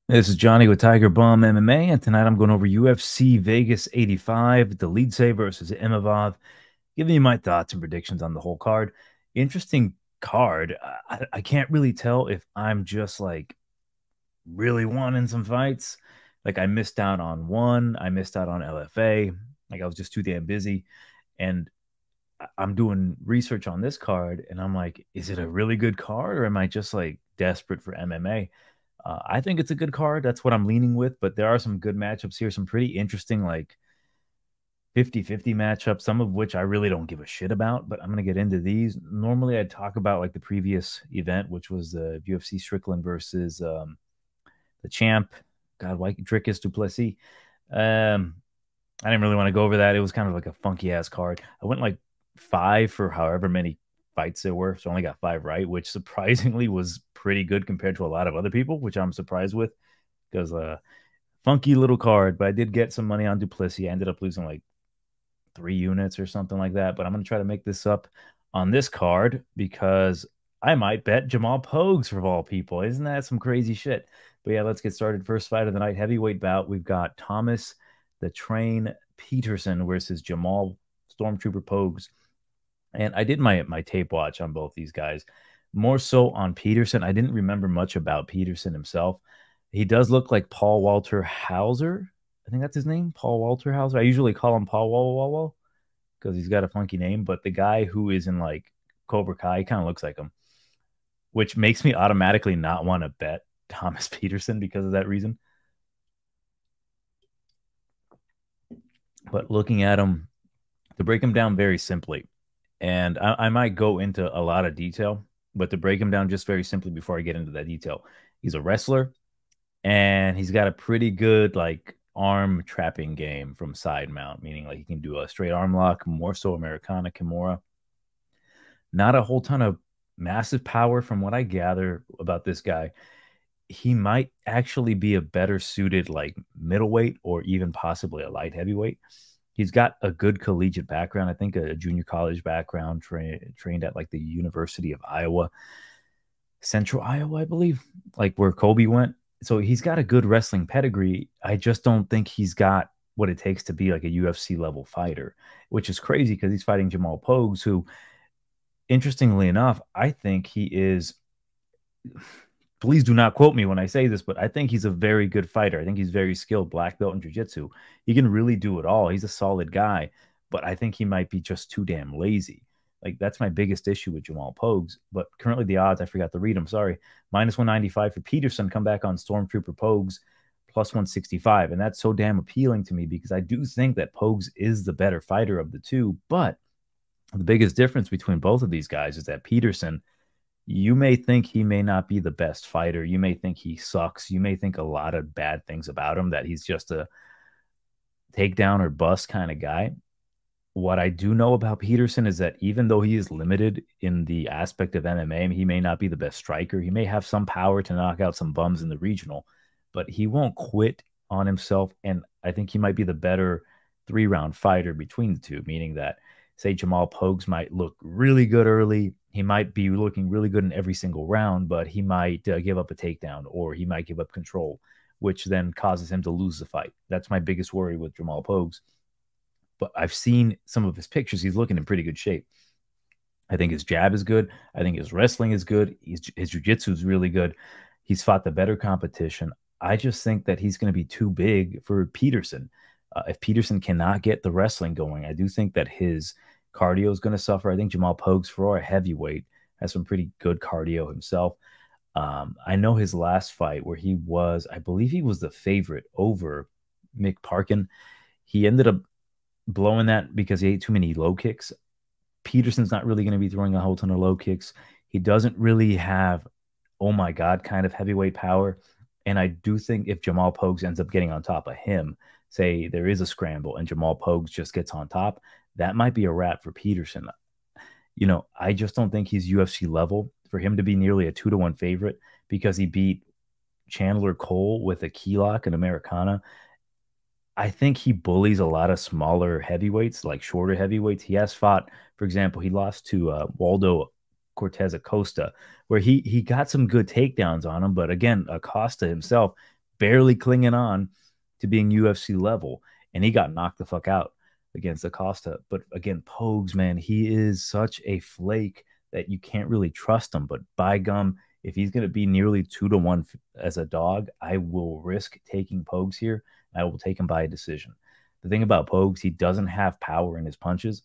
This is Johnny with TigerBomb MMA, and tonight I'm going over UFC Vegas 85, Dolidze versus Imavov, giving you my thoughts and predictions on the whole card. Interesting card. I can't really tell if I'm just like really wanting some fights. Like I missed out on one, I missed out on LFA. Like I was just too damn busy. And I'm doing research on this card, and I'm like, is it a really good card, or am I just like desperate for MMA? I think it's a good card. That's what I'm leaning with, but there are some good matchups here, some pretty interesting, like 50-50 matchups, some of which I really don't give a shit about, but I'm going to get into these. Normally, I'd talk about like the previous event, which was the UFC Strickland versus the champ, God, White Drickus Duplessis. I didn't really want to go over that. It was kind of like a funky ass card. I went like five for however many fights there were, so I only got five right, which surprisingly was pretty good compared to a lot of other people, which I'm surprised with because funky little card. But I did get some money on Duplessis. I ended up losing like 3 units or something like that. But I'm gonna try to make this up on this card because I might bet Jamal Pogues for all people. Isn't that some crazy shit? But yeah, let's get started. First fight of the night, heavyweight bout. We've got Thomas the Train Petersen versus Jamal Stormtrooper Pogues. And I did my tape watch on both these guys. More so on Petersen. I didn't remember much about Petersen himself. He does look like Paul Walter Hauser. I think that's his name, Paul Walter Hauser. I usually call him Paul Wall because he's got a funky name. But the guy who is in like Cobra Kai kind of looks like him, which makes me automatically not want to bet Thomas Petersen because of that reason. But looking at him, to break him down very simply, and I might go into a lot of detail, but to break him down just very simply before I get into that detail, he's a wrestler and he's got a pretty good like arm trapping game from side mount, meaning like he can do a straight arm lock, more so Americana Kimura. Not a whole ton of massive power from what I gather about this guy. He might actually be a better suited like middleweight or even possibly a light heavyweight. He's got a good collegiate background. I think a junior college background, trained at like the University of Iowa, Central Iowa, I believe, like where Kobe went. So he's got a good wrestling pedigree. I just don't think he's got what it takes to be like a UFC level fighter, which is crazy because he's fighting Jamal Pogues, who, interestingly enough, I think he is. Please do not quote me when I say this, but I think he's a very good fighter. I think he's very skilled, black belt in jiu-jitsu. He can really do it all. He's a solid guy, but I think he might be just too damn lazy. Like that's my biggest issue with Jamal Pogues. But currently the odds, I forgot to read them. Sorry, -195 for Petersen. Come back on Stormtrooper Pogues, +165, and that's so damn appealing to me because I do think that Pogues is the better fighter of the two. But the biggest difference between both of these guys is that Petersen, you may think he may not be the best fighter. You may think he sucks. You may think a lot of bad things about him, that he's just a takedown or bust kind of guy. What I do know about Petersen is that even though he is limited in the aspect of MMA, he may not be the best striker. He may have some power to knock out some bums in the regional, but he won't quit on himself. And I think he might be the better 3 round fighter between the two, meaning that, say, Jamal Pogues might look really good early. He might be looking really good in every single round, but he might give up a takedown or he might give up control, which then causes him to lose the fight. That's my biggest worry with Jamal Pogues. But I've seen some of his pictures. He's looking in pretty good shape. I think his jab is good. I think his wrestling is good. His jiu-jitsu is really good. He's fought the better competition. I just think that he's going to be too big for Petersen. If Petersen cannot get the wrestling going, I do think that his cardio is going to suffer. I think Jamal Pogues, for a heavyweight, has some pretty good cardio himself. I know his last fight where he was, I believe he was the favorite over Mick Parkin. He ended up blowing that because he ate too many low kicks. Petersen's not really going to be throwing a whole ton of low kicks. He doesn't really have, oh my God, kind of heavyweight power. And I do think if Jamal Pogues ends up getting on top of him, say there is a scramble and Jamal Pogues just gets on top, that might be a wrap for Petersen. I just don't think he's UFC level for him to be nearly a 2-1 favorite because he beat Chandler Cole with a key lock and Americana. I think he bullies a lot of smaller heavyweights, like shorter heavyweights. He has fought, for example, he lost to Waldo Cortez Acosta, where he got some good takedowns on him. But again, Acosta himself barely clinging on to being UFC level, and he got knocked the fuck out against Acosta. But again, Pogues, man, he is such a flake that you can't really trust him. But by gum, if he's going to be nearly 2-1 as a dog, I will risk taking Pogues here. I will take him by a decision. The thing about Pogues, he doesn't have power in his punches.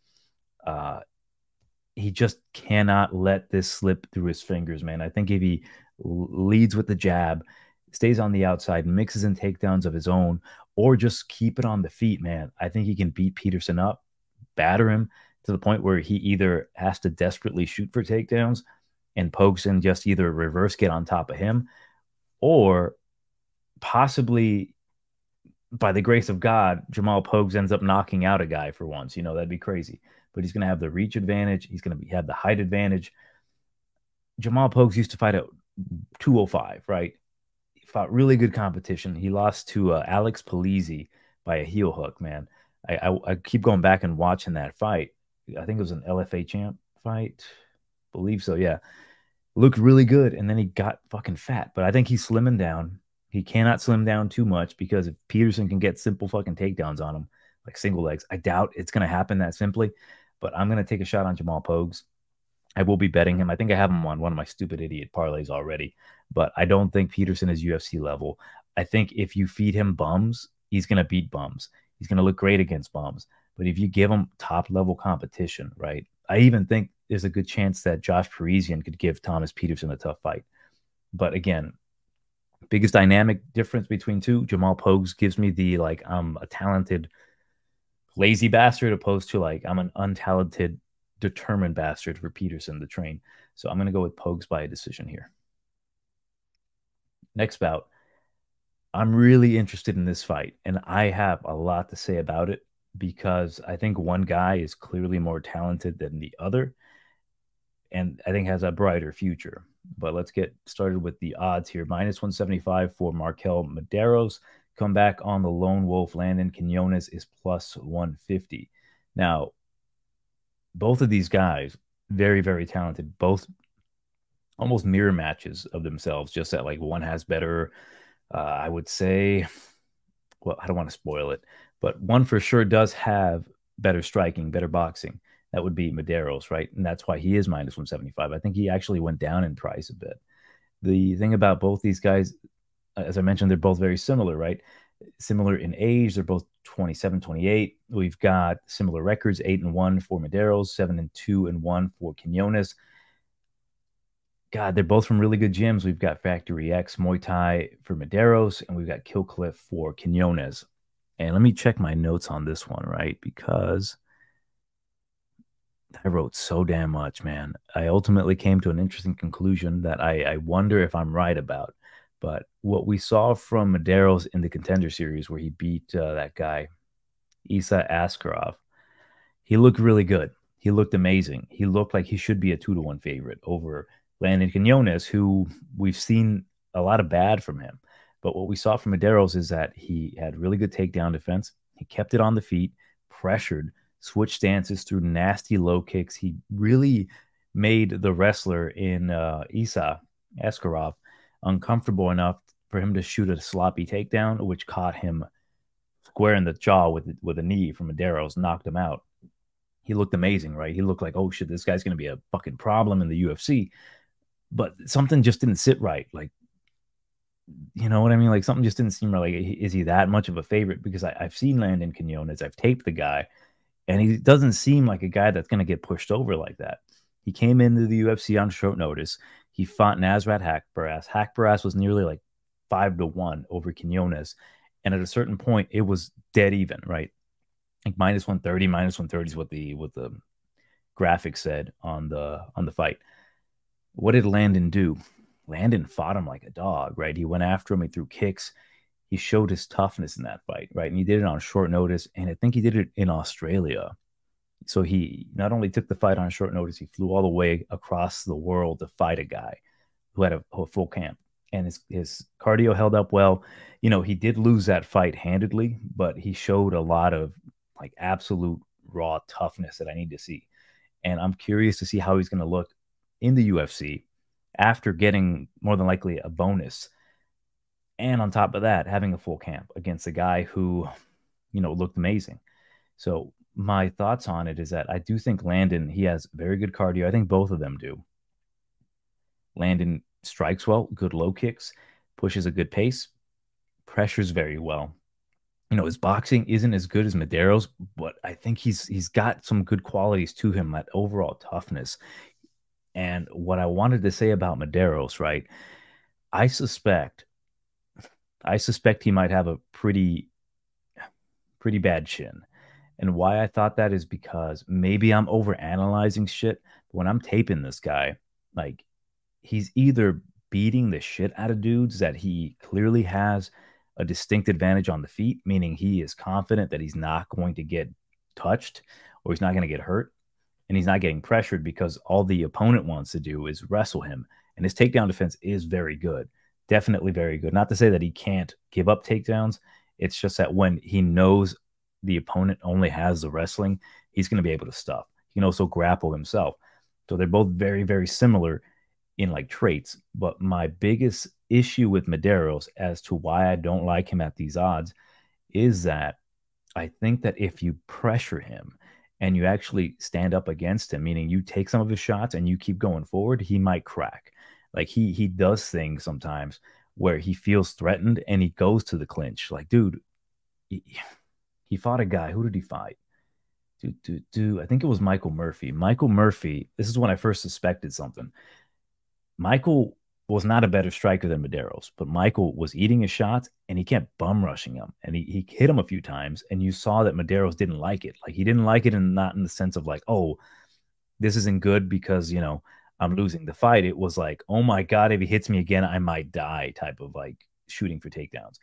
He just cannot let this slip through his fingers, man. I think if he leads with the jab, stays on the outside, mixes in takedowns of his own, or just keep it on the feet, man, I think he can beat Petersen up, batter him to the point where he either has to desperately shoot for takedowns and Pogues just either reverse get on top of him, or possibly by the grace of God, Jamal Pogues ends up knocking out a guy for once. You know, that'd be crazy. But he's going to have the reach advantage. He's going to have the height advantage. Jamal Pogues used to fight at 205, right? He fought really good competition. He lost to Alex Polizzi by a heel hook, man. I keep going back and watching that fight. I think it was an LFA champ fight. Believe so, yeah. Looked really good, and then he got fucking fat. But I think he's slimming down. He cannot slim down too much because if Petersen can get simple fucking takedowns on him, like single legs, I doubt it's going to happen that simply. But I'm going to take a shot on Jamal Pogues. I will be betting him. I think I have him on one of my stupid idiot parlays already. But I don't think Petersen is UFC level. I think if you feed him bums, he's going to beat bums. He's going to look great against bums. But if you give him top-level competition, right, I even think there's a good chance that Josh Parisian could give Thomas Petersen a tough fight. But again, biggest dynamic difference between two, Jamal Pogues gives me the, like, I'm a talented, lazy bastard opposed to, like, I'm an untalented, determined bastard for Petersen to train. So I'm going to go with Pogues by a decision here. Next bout. I'm really interested in this fight, and I have a lot to say about it because I think one guy is clearly more talented than the other and I think has a brighter future. But let's get started with the odds here. -175 for Markel Mederos. Come back on the Lone Wolf. Landon Quinones is +150. Now, both of these guys, very, very talented. Both almost mirror matches of themselves, just that like one has better, I would say, well, I don't want to spoil it, but one for sure does have better striking, better boxing. That would be Mederos, right? And that's why he is -175. I think he actually went down in price a bit. The thing about both these guys, as I mentioned, they're both very similar, right? Similar in age. They're both 27, 28. We've got similar records, 8-1 for Mederos, 7-2-1 for Quinones. God, they're both from really good gyms. We've got Factory X Muay Thai for Mederos, and we've got Kill Cliff for Quinones. And let me check my notes on this one, right? Because I wrote so damn much, man. I ultimately came to an interesting conclusion that I wonder if I'm right about. But what we saw from Mederos in the Contender Series, where he beat that guy, Isa Askarov, he looked really good. He looked amazing. He looked like he should be a 2-1 favorite over Landon Quinones, who we've seen a lot of bad from him. But what we saw from Mederos is that he had really good takedown defense. He kept it on the feet, pressured, switched stances through nasty low kicks. He really made the wrestler in Isa Askarov uncomfortable enough for him to shoot a sloppy takedown, which caught him square in the jaw with a knee from Mederos, knocked him out. He looked amazing, right? He looked like, oh shit, this guy's going to be a fucking problem in the UFC. But something just didn't sit right. Like, you know what I mean? Like something just didn't seem right. Like, is he that much of a favorite? Because I've seen Landon Quinones, I've taped the guy, and he doesn't seem like a guy that's going to get pushed over like that. He came into the UFC on short notice. He fought Nasrat Haqparast. Haqparast was nearly like 5-1 over Quinones. And at a certain point, it was dead even, right? Like -130, -130 is what the graphic said on the fight. What did Landon do? Landon fought him like a dog, right? He went after him. He threw kicks. He showed his toughness in that fight, right? And he did it on short notice. And I think he did it in Australia. So he not only took the fight on short notice, he flew all the way across the world to fight a guy who had a full camp. And his cardio held up well. You know, he did lose that fight handedly, but he showed a lot of like absolute raw toughness that I need to see. And I'm curious to see how he's going to look in the UFC after getting more than likely a bonus. And on top of that, having a full camp against a guy who, looked amazing. So my thoughts on it is that I do think Landon, he has very good cardio. I think both of them do. Landon strikes well, good low kicks, pushes a good pace, pressures very well. His boxing isn't as good as Mederos, but I think he's got some good qualities to him, that overall toughness. And what I wanted to say about Mederos, right? I suspect I suspect he might have a pretty bad chin. And why I thought that is because maybe I'm over analyzing shit. But when I'm taping this guy, like he's either beating the shit out of dudes that he clearly has a distinct advantage on the feet, meaning he is confident that he's not going to get touched or he's not going to get hurt. And he's not getting pressured because all the opponent wants to do is wrestle him. And his takedown defense is very good. Definitely very good. Not to say that he can't give up takedowns. It's just that when he knows the opponent only has the wrestling, he's going to be able to stuff. He can also grapple himself. So they're both very, very similar in like traits. But my biggest issue with Mederos as to why I don't like him at these odds is that I think that if you pressure him and you actually stand up against him, meaning you take some of his shots and you keep going forward, he might crack. Like he does things sometimes where he feels threatened and he goes to the clinch. Like, dude, he fought a guy. Who did he fight? I think it was Michael Murphy. Michael Murphy, this is when I first suspected something. Michael was not a better striker than Mederos, but Michael was eating his shots and he kept bum rushing him. And he hit him a few times, and you saw that Mederos didn't like it. Like he didn't like it, and not in the sense of like, oh, this isn't good because, I'm losing the fight. It was like, oh my God, if he hits me again, I might die type of like shooting for takedowns.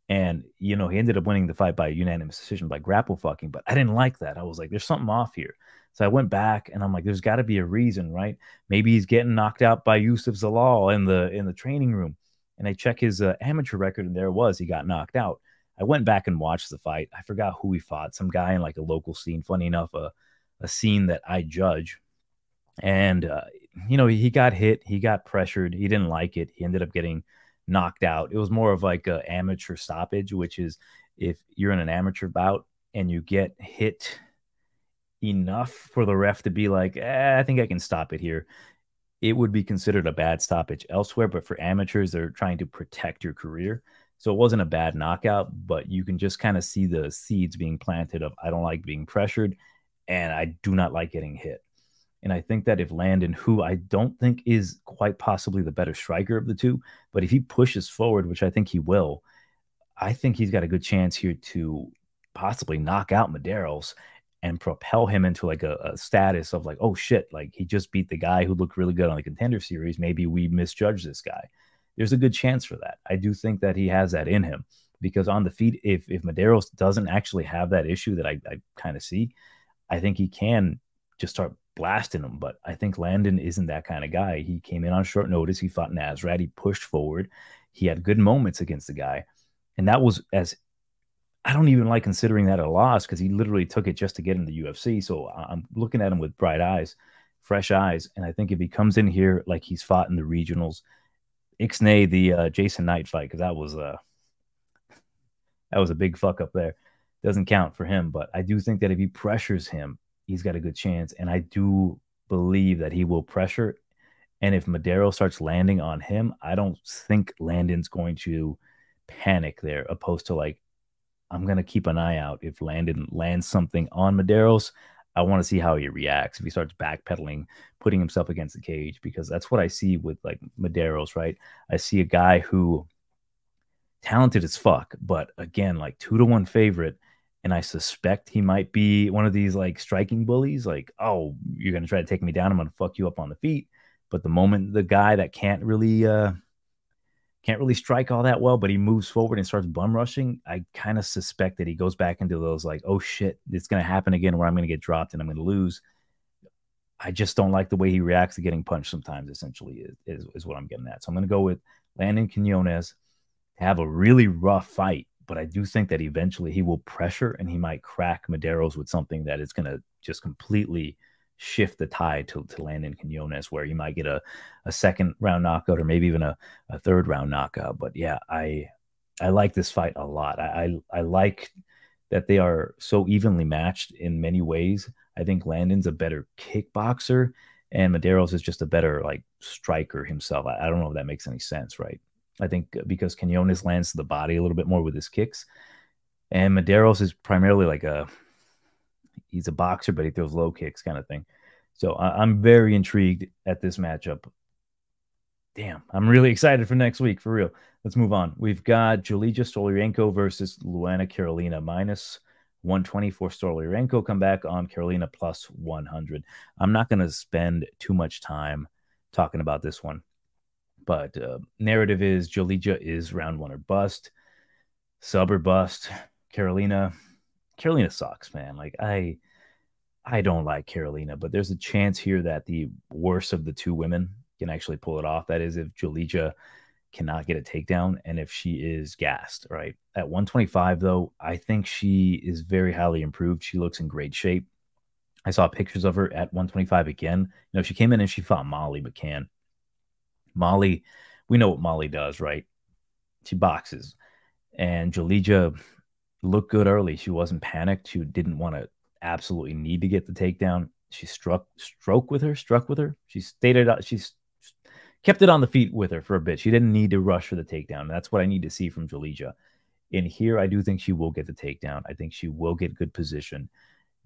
And, he ended up winning the fight by unanimous decision by grapple fucking, but I didn't like that. I was like, there's something off here. So I went back and I'm like, there's got to be a reason, right? Maybe he's getting knocked out by Yusuf Zalal in the training room. And I check his amateur record, and there it was. He got knocked out. I went back and watched the fight. I forgot who he fought. Some guy in like a local scene. Funny enough, a scene that I judge. And he got hit. He got pressured. He didn't like it. He ended up getting knocked out. It was more of like an amateur stoppage, which is if you're in an amateur bout and you get hit enough for the ref to be like, I think I can stop it here, it would be considered a bad stoppage elsewhere. But for amateurs, they're trying to protect your career. So it wasn't a bad knockout, but you can just kind of see the seeds being planted of, I don't like being pressured and I do not like getting hit. And I think that if Landon, who I don't think is quite possibly the better striker of the two, but if he pushes forward, which I think he will, I think he's got a good chance here to possibly knock out Mederos and propel him into like a status of like, oh shit, like he just beat the guy who looked really good on the Contender Series. Maybe we misjudged this guy. There's a good chance for that. I do think that he has that in him, because on the feet, if Mederos doesn't actually have that issue that I kind of see, I think he can just start blasting him. But I think Landon isn't that kind of guy. He came in on short notice. He fought Nasrat. He pushed forward. He had good moments against the guy. And that was, as I don't even like considering that a loss, because he literally took it just to get in the UFC. So I'm looking at him with bright eyes, fresh eyes. And I think if he comes in here like he's fought in the regionals, Ixnay, the Jason Knight fight, because that was a big fuck up there. Doesn't count for him. But I do think that if he pressures him, he's got a good chance. And I do believe that he will pressure. And if Mederos starts landing on him, I don't think Landon's going to panic there, opposed to like, I'm going to keep an eye out. If Landon lands something on Mederos, I want to see how he reacts. If he starts backpedaling, putting himself against the cage, because that's what I see with like Mederos, right? I see a guy who talented as fuck, but again, like 2-1 favorite. And I suspect he might be one of these like striking bullies. Like, oh, you're going to try to take me down. I'm going to fuck you up on the feet. But the moment the guy that can't really strike all that well, but he moves forward and starts bum rushing, I kind of suspect that he goes back into those like, oh shit, it's going to happen again where I'm going to get dropped and I'm going to lose. I just don't like the way he reacts to getting punched sometimes, essentially, is what I'm getting at. So I'm going to go with Landon Quinones to have a really rough fight, but I do think that eventually he will pressure and he might crack Mederos with something that is going to just completely shift the tide to Landon Quinones, where he might get a second round knockout or maybe even a third round knockout. But yeah, I I like this fight a lot. I like that they are so evenly matched in many ways. I think Landon's a better kickboxer, and Mederos is just a better like striker himself. I don't know if that makes any sense, right? I think because Quinones lands to the body a little bit more with his kicks, and Mederos is primarily like he's a boxer, but he throws low kicks kind of thing. So I'm very intrigued at this matchup. Damn, I'm really excited for next week, for real. Let's move on. We've got Dolidze Stoliarenko versus Luana Carolina minus 120 for Stoliarenko. Come back on Carolina plus 100. I'm not going to spend too much time talking about this one, but narrative is Dolidze is round one or bust, sub or bust. Carolina sucks, man. Like I don't like Carolina, but there's a chance here that the worst of the two women can actually pull it off. That is, if Dolidze cannot get a takedown and if she is gassed, right? At 125, though, I think she is very highly improved. She looks in great shape. I saw pictures of her at 125 again. You know, she came in and she fought Molly McCann. Molly, we know what Molly does, right? She boxes. And Dolidze looked good early. She wasn't panicked. She didn't want to absolutely need to get the takedown. She struck with her. She stated she's kept it on the feet with her for a bit. She didn't need to rush for the takedown. That's what I need to see from Dolidze. In here, I do think she will get the takedown. I think she will get good position.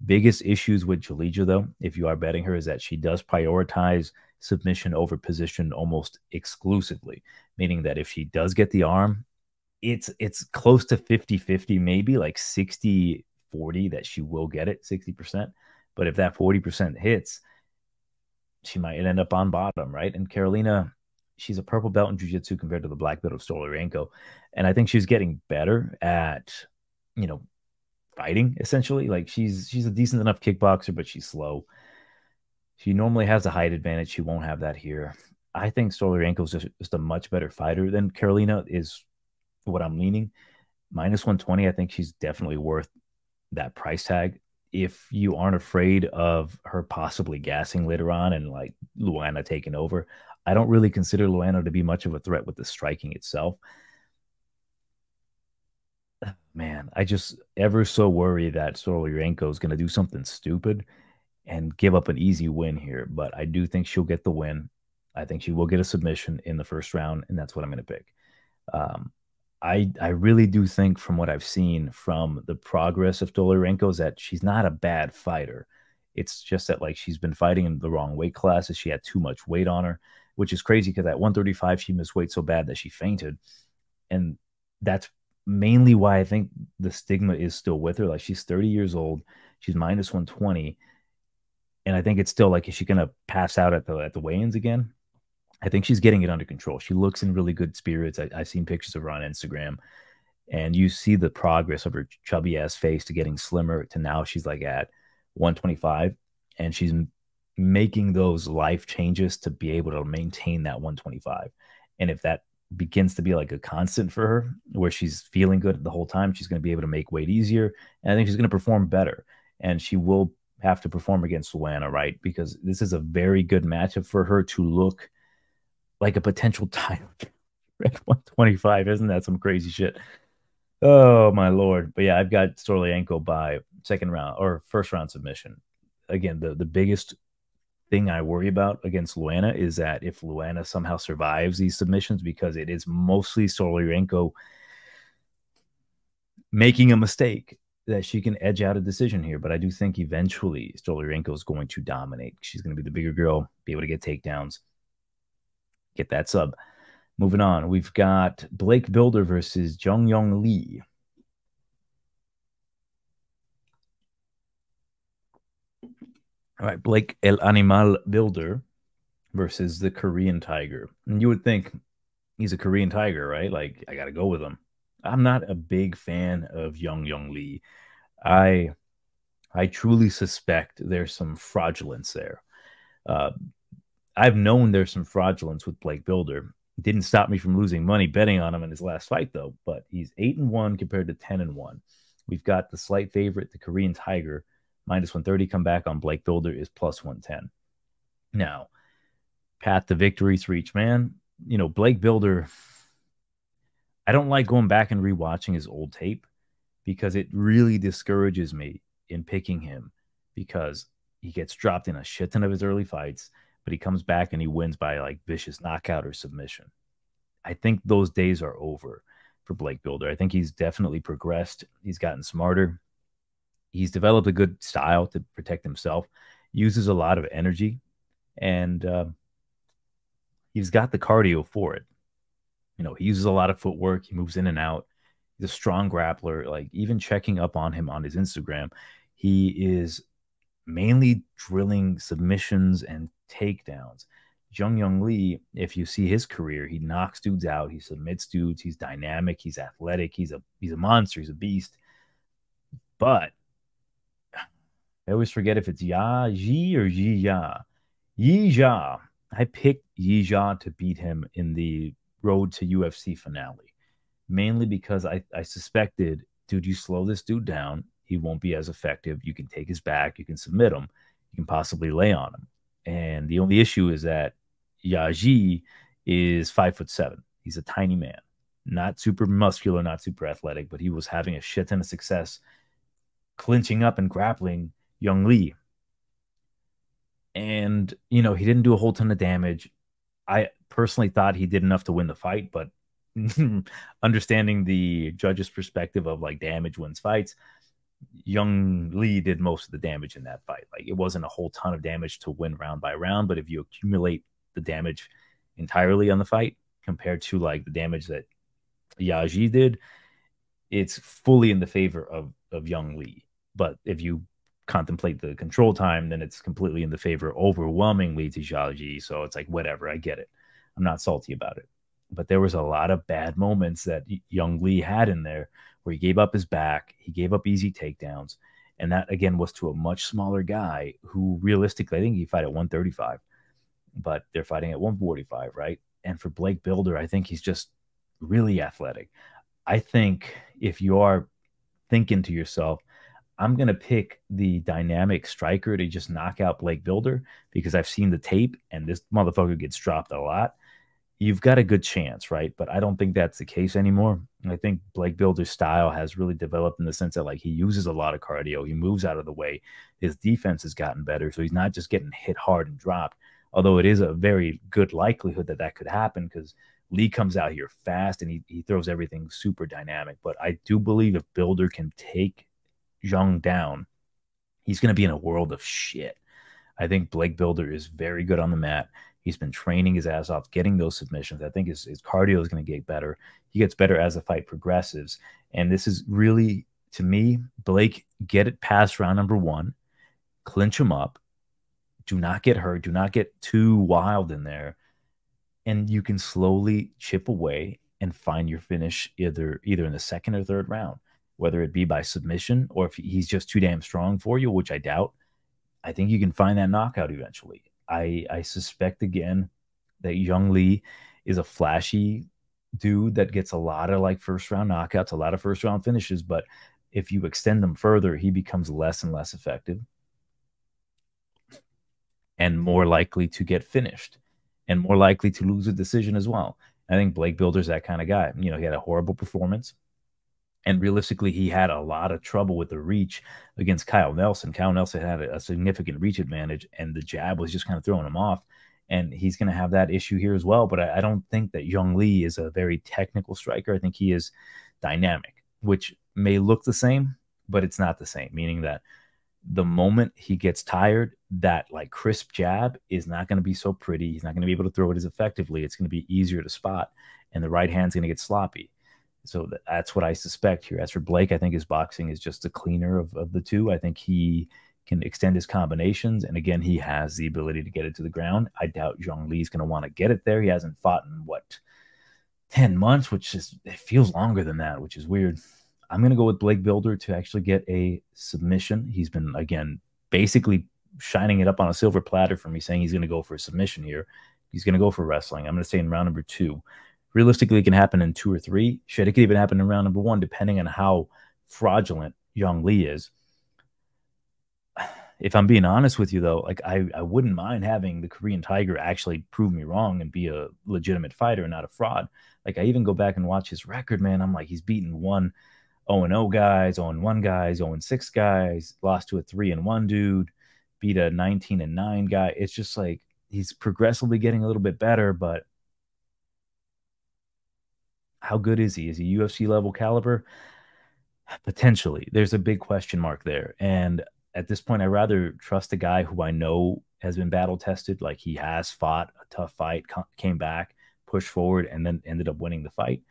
Biggest issues with Dolidze, though, if you are betting her, is that she does prioritize submission over position almost exclusively, meaning that if she does get the arm, it's close to 50-50, maybe like 60-40 that she will get it, 60%. But if that 40% hits, she might end up on bottom, right? And Carolina, she's a purple belt in jiu-jitsu compared to the black belt of Stoliarenko. And I think she's getting better at, you know, fighting, essentially. Like she's a decent enough kickboxer, but she's slow. She normally has a height advantage. She won't have that here. I think Stoliarenko is just a much better fighter than Carolina is what I'm leaning. Minus 120, I think she's definitely worth that price tag. If you aren't afraid of her possibly gassing later on and like Luana taking over, I don't really consider Luana to be much of a threat with the striking itself. Man, I just ever so worry that Stoliarenko is going to do something stupid and give up an easy win here. But I do think she'll get the win. I think she will get a submission in the first round, and that's what I'm going to pick. Um, I really do think from what I've seen from the progress of Stoliarenko is that she's not a bad fighter. It's just that like she's been fighting in the wrong weight classes. She had too much weight on her, which is crazy because at 135 she missed weight so bad that she fainted. And that's mainly why I think the stigma is still with her. Like she's 30 years old, she's minus 120. And I think it's still like, is she gonna pass out at the weigh-ins again? I think she's getting it under control. She looks in really good spirits. I've seen pictures of her on Instagram, and you see the progress of her chubby ass face to getting slimmer to now she's like at 125, and she's making those life changes to be able to maintain that 125. And if that begins to be like a constant for her, where she's feeling good the whole time, she's going to be able to make weight easier, and I think she's going to perform better. And she will have to perform against Luana, right? Because this is a very good matchup for her to look like a potential title at 125. Isn't that some crazy shit? Oh my lord. But yeah, I've got Stoliarenko by second round or first round submission. Again, the biggest thing I worry about against Luana is that if Luana somehow survives these submissions, because it is mostly Stoliarenko making a mistake, that she can edge out a decision here. But I do think eventually Stoliarenko is going to dominate. She's going to be the bigger girl, be able to get takedowns, get that sub. Moving on, we've got Blake Bilder versus Jung Yong Lee. All right, Blake El Animal Bilder versus the Korean Tiger. And you would think he's a Korean Tiger, right? Like, I got to go with him. I'm not a big fan of Jung Yong Lee. I truly suspect there's some fraudulence there. I've known there's some fraudulence with Blake Bilder. Didn't stop me from losing money betting on him in his last fight, though. But he's 8-1 compared to 10-1. We've got the slight favorite, the Korean Tiger, minus 130. Come back on Blake Bilder is plus 110. Now, path to victory for each man. You know, Blake Bilder, I don't like going back and rewatching his old tape because it really discourages me in picking him because he gets dropped in a shit ton of his early fights, but he comes back and he wins by like vicious knockout or submission. I think those days are over for Blake Bilder. I think he's definitely progressed. He's gotten smarter. He's developed a good style to protect himself, uses a lot of energy, and he's got the cardio for it. You know, he uses a lot of footwork. He moves in and out. He's a strong grappler. Like even checking up on him on his Instagram, he is mainly drilling submissions and takedowns. Jung Young Lee, if you see his career, he knocks dudes out, he submits dudes, he's dynamic, he's athletic, he's a monster, he's a beast. But I always forget if it's Ya Ji or Yi Ya. Yi Ja. I picked Yi Ja to beat him in the road to UFC finale, mainly because I suspected, dude, you slow this dude down, he won't be as effective. You can take his back, you can submit him, you can possibly lay on him. And the only issue is that Yaji is 5'7". He's a tiny man, not super muscular, not super athletic, but he was having a shit ton of success clinching up and grappling Young Lee. And, you know, he didn't do a whole ton of damage. I personally thought he did enough to win the fight, but understanding the judge's perspective of like damage wins fights, Young Lee did most of the damage in that fight. Like it wasn't a whole ton of damage to win round by round, but if you accumulate the damage entirely on the fight compared to like the damage that Yaji did, it's fully in the favor of Young Lee. But if you contemplate the control time, then it's completely in the favor overwhelmingly to Yaji. So it's like whatever, I get it. I'm not salty about it. But there was a lot of bad moments that Young Lee had in there where he gave up his back, he gave up easy takedowns, and that again was to a much smaller guy who realistically I think he fight at 135, but they're fighting at 145, right? And for Blake Bilder, I think he's just really athletic. I think if you are thinking to yourself, I'm going to pick the dynamic striker to just knock out Blake Bilder because I've seen the tape and this motherfucker gets dropped a lot, you've got a good chance, right? But I don't think that's the case anymore. I think Blake Bilder's style has really developed in the sense that like he uses a lot of cardio, he moves out of the way, his defense has gotten better, so he's not just getting hit hard and dropped. Although it is a very good likelihood that that could happen because Lee comes out here fast and he throws everything super dynamic. But I do believe if Bilder can take Zhang down, he's going to be in a world of shit. I think Blake Bilder is very good on the mat. He's been training his ass off, getting those submissions. I think his cardio is going to get better. He gets better as the fight progresses. And this is really, to me, Blake, get it past round number one, clinch him up, do not get hurt, do not get too wild in there, and you can slowly chip away and find your finish either in the second or third round, whether it be by submission or if he's just too damn strong for you, which I doubt. I think you can find that knockout eventually. I suspect again that Young Lee is a flashy dude that gets a lot of like first round knockouts, a lot of first round finishes, but if you extend them further, he becomes less and less effective and more likely to get finished and more likely to lose a decision as well. I think Blake Bilder's that kind of guy. You know, he had a horrible performance. And realistically, he had a lot of trouble with the reach against Kyle Nelson. Kyle Nelson had a significant reach advantage, and the jab was just kind of throwing him off. And he's going to have that issue here as well. But I don't think that Young Lee is a very technical striker. I think he is dynamic, which may look the same, but it's not the same, meaning that the moment he gets tired, that like crisp jab is not going to be so pretty. He's not going to be able to throw it as effectively. It's going to be easier to spot, and the right hand's going to get sloppy. So that's what I suspect here. As for Blake, I think his boxing is just the cleaner of the two. I think he can extend his combinations. And again, he has the ability to get it to the ground. I doubt Zhang Li's going to want to get it there. He hasn't fought in, what, 10 months, which is, it feels longer than that, which is weird. I'm going to go with Blake Bilder to actually get a submission. He's been, again, basically shining it up on a silver platter for me, saying he's going to go for a submission here. He's going to go for wrestling. I'm going to say in round number 2. Realistically, it can happen in 2 or 3. Shit, it could even happen in round number 1, depending on how fraudulent Young Lee is. if I'm being honest with you, though, like I wouldn't mind having the Korean Tiger actually prove me wrong and be a legitimate fighter and not a fraud. Like I even go back and watch his record, man. I'm like, he's beaten one 0-0 guys, 0-1 guys, 0-6 guys, lost to a 3-1 dude, beat a 19-9 guy. It's just like he's progressively getting a little bit better, but how good is he? Is he UFC level caliber? Potentially. There's a big question mark there. And at this point, I rather trust a guy who I know has been battle tested, like he has fought a tough fight, came back, pushed forward, and then ended up winning the fight.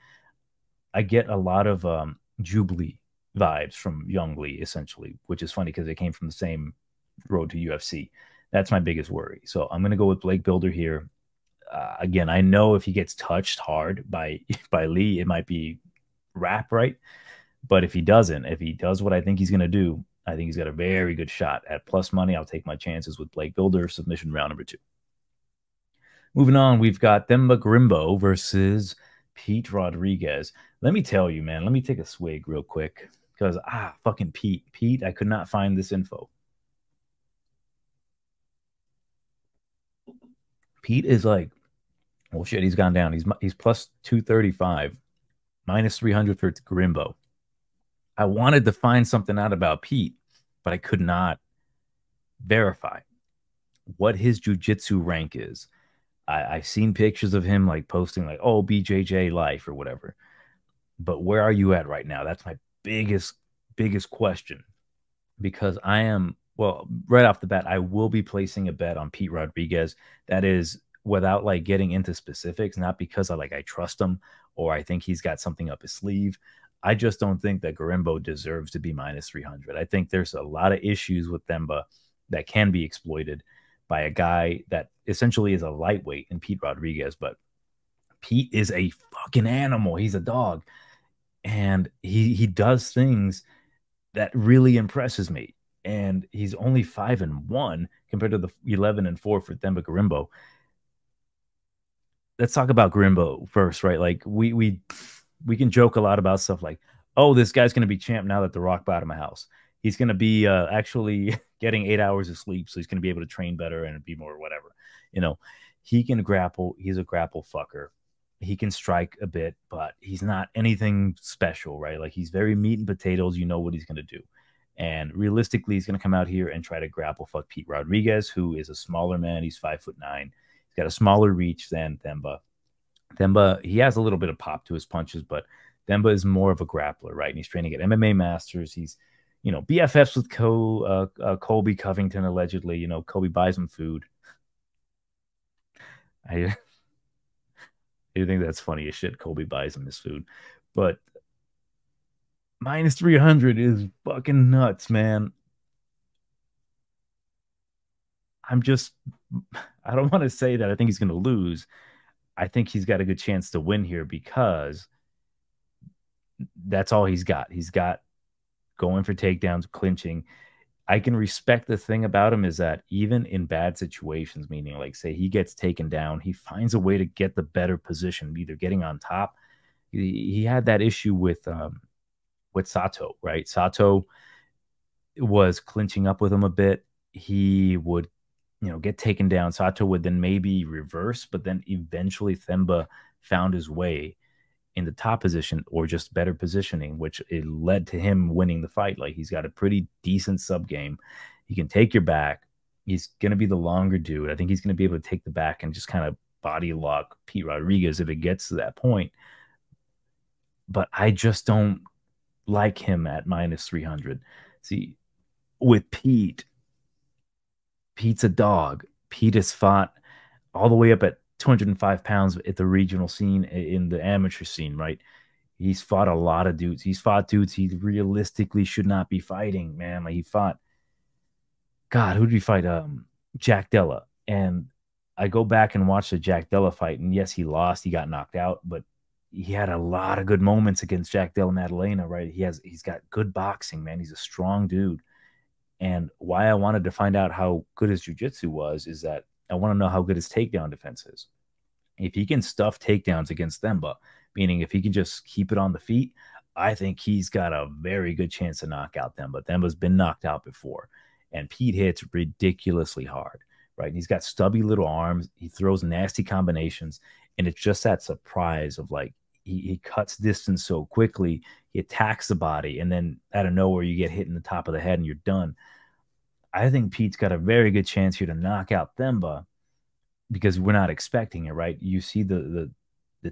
I get a lot of Jubilee vibes from Young Lee, essentially, which is funny because they came from the same road to UFC. That's my biggest worry. So I'm going to go with Blake Bilder here. Again, I know if he gets touched hard by by Lee, it might be wrap, right? But if he doesn't, if he does what I think he's going to do, I think he's got a very good shot at plus money. I'll take my chances with Blake Bilder, submission round number 2. Moving on, we've got Themba Gorimbo versus Pete Rodriguez. Let me tell you, man, let me take a swig real quick because, fucking Pete, I could not find this info. Pete is like, well, shit, he's gone down. He's plus 235, minus 300 for Gorimbo. I wanted to find something out about Pete, but I could not verify what his jiu-jitsu rank is. I've seen pictures of him like posting like, oh, BJJ life or whatever. But where are you at right now? That's my biggest question. Because I am, well, right off the bat, I will be placing a bet on Pete Rodriguez. That is without like getting into specifics, not because I trust him or I think he's got something up his sleeve. I just don't think that Gorimbo deserves to be minus 300. I think there's a lot of issues with Themba that can be exploited by a guy that essentially is a lightweight in Pete Rodriguez. But Pete is a fucking animal. He's a dog. And he does things that really impresses me. And he's only 5-1 compared to the 11-4 for Themba Gorimbo. Let's talk about Gorimbo first, right? Like we can joke a lot about stuff like, oh, this guy's going to be champ now that the rock bottom of house. He's going to be actually getting 8 hours of sleep, so he's going to be able to train better and be more whatever. You know, he can grapple. He's a grapple fucker. He can strike a bit, but he's not anything special, right? Like he's very meat and potatoes. You know what he's going to do. And realistically, he's going to come out here and try to grapple fuck Pete Rodriguez, who is a smaller man. He's 5'9". He's got a smaller reach than Themba. Themba, he has a little bit of pop to his punches, but Themba is more of a grappler, right? And he's training at MMA Masters. He's, BFFs with Colby Covington, allegedly. Colby buys him food. I think that's funny as shit. Colby buys him his food. But minus 300 is fucking nuts, man. I don't want to say that I think he's going to lose. I think he's got a good chance to win here because that's all he's got. He's got going for takedowns, clinching. I can respect the thing about him is that even in bad situations, meaning like say he gets taken down, he finds a way to get the better position, either getting on top. He had that issue with Sato, right? Sato was clinching up with him a bit. He would, get taken down. Sato would then maybe reverse, but then eventually Themba found his way in the top position or just better positioning, which it led to him winning the fight. Like he's got a pretty decent sub game. He can take your back. He's going to be the longer dude. I think he's going to be able to take the back and just kind of body lock Pete Rodriguez if it gets to that point. But I just don't like him at minus 300. See, with Pete's a dog. Pete has fought all the way up at 205 pounds at the regional scene, in the amateur scene, right? He's fought a lot of dudes. He's fought dudes he realistically should not be fighting, man. Like he fought, God, who did he fight? Jack Della. And I go back and watch the Jack Della fight, and yes, he lost. He got knocked out, but he had a lot of good moments against Jack Della Maddalena, right? He's got good boxing, man. He's a strong dude. And why I wanted to find out how good his jiu-jitsu was is that I want to know how good his takedown defense is. If he can stuff takedowns against Themba, meaning if he can just keep it on the feet, I think he's got a very good chance to knock out Themba. Themba's been knocked out before. and Pete hits ridiculously hard, right? And he's got stubby little arms. He throws nasty combinations, and it's just that surprise of like he cuts distance so quickly, he attacks the body, and then out of nowhere you get hit in the top of the head and you're done. I think Pete's got a very good chance here to knock out Themba because we're not expecting it, right? You see the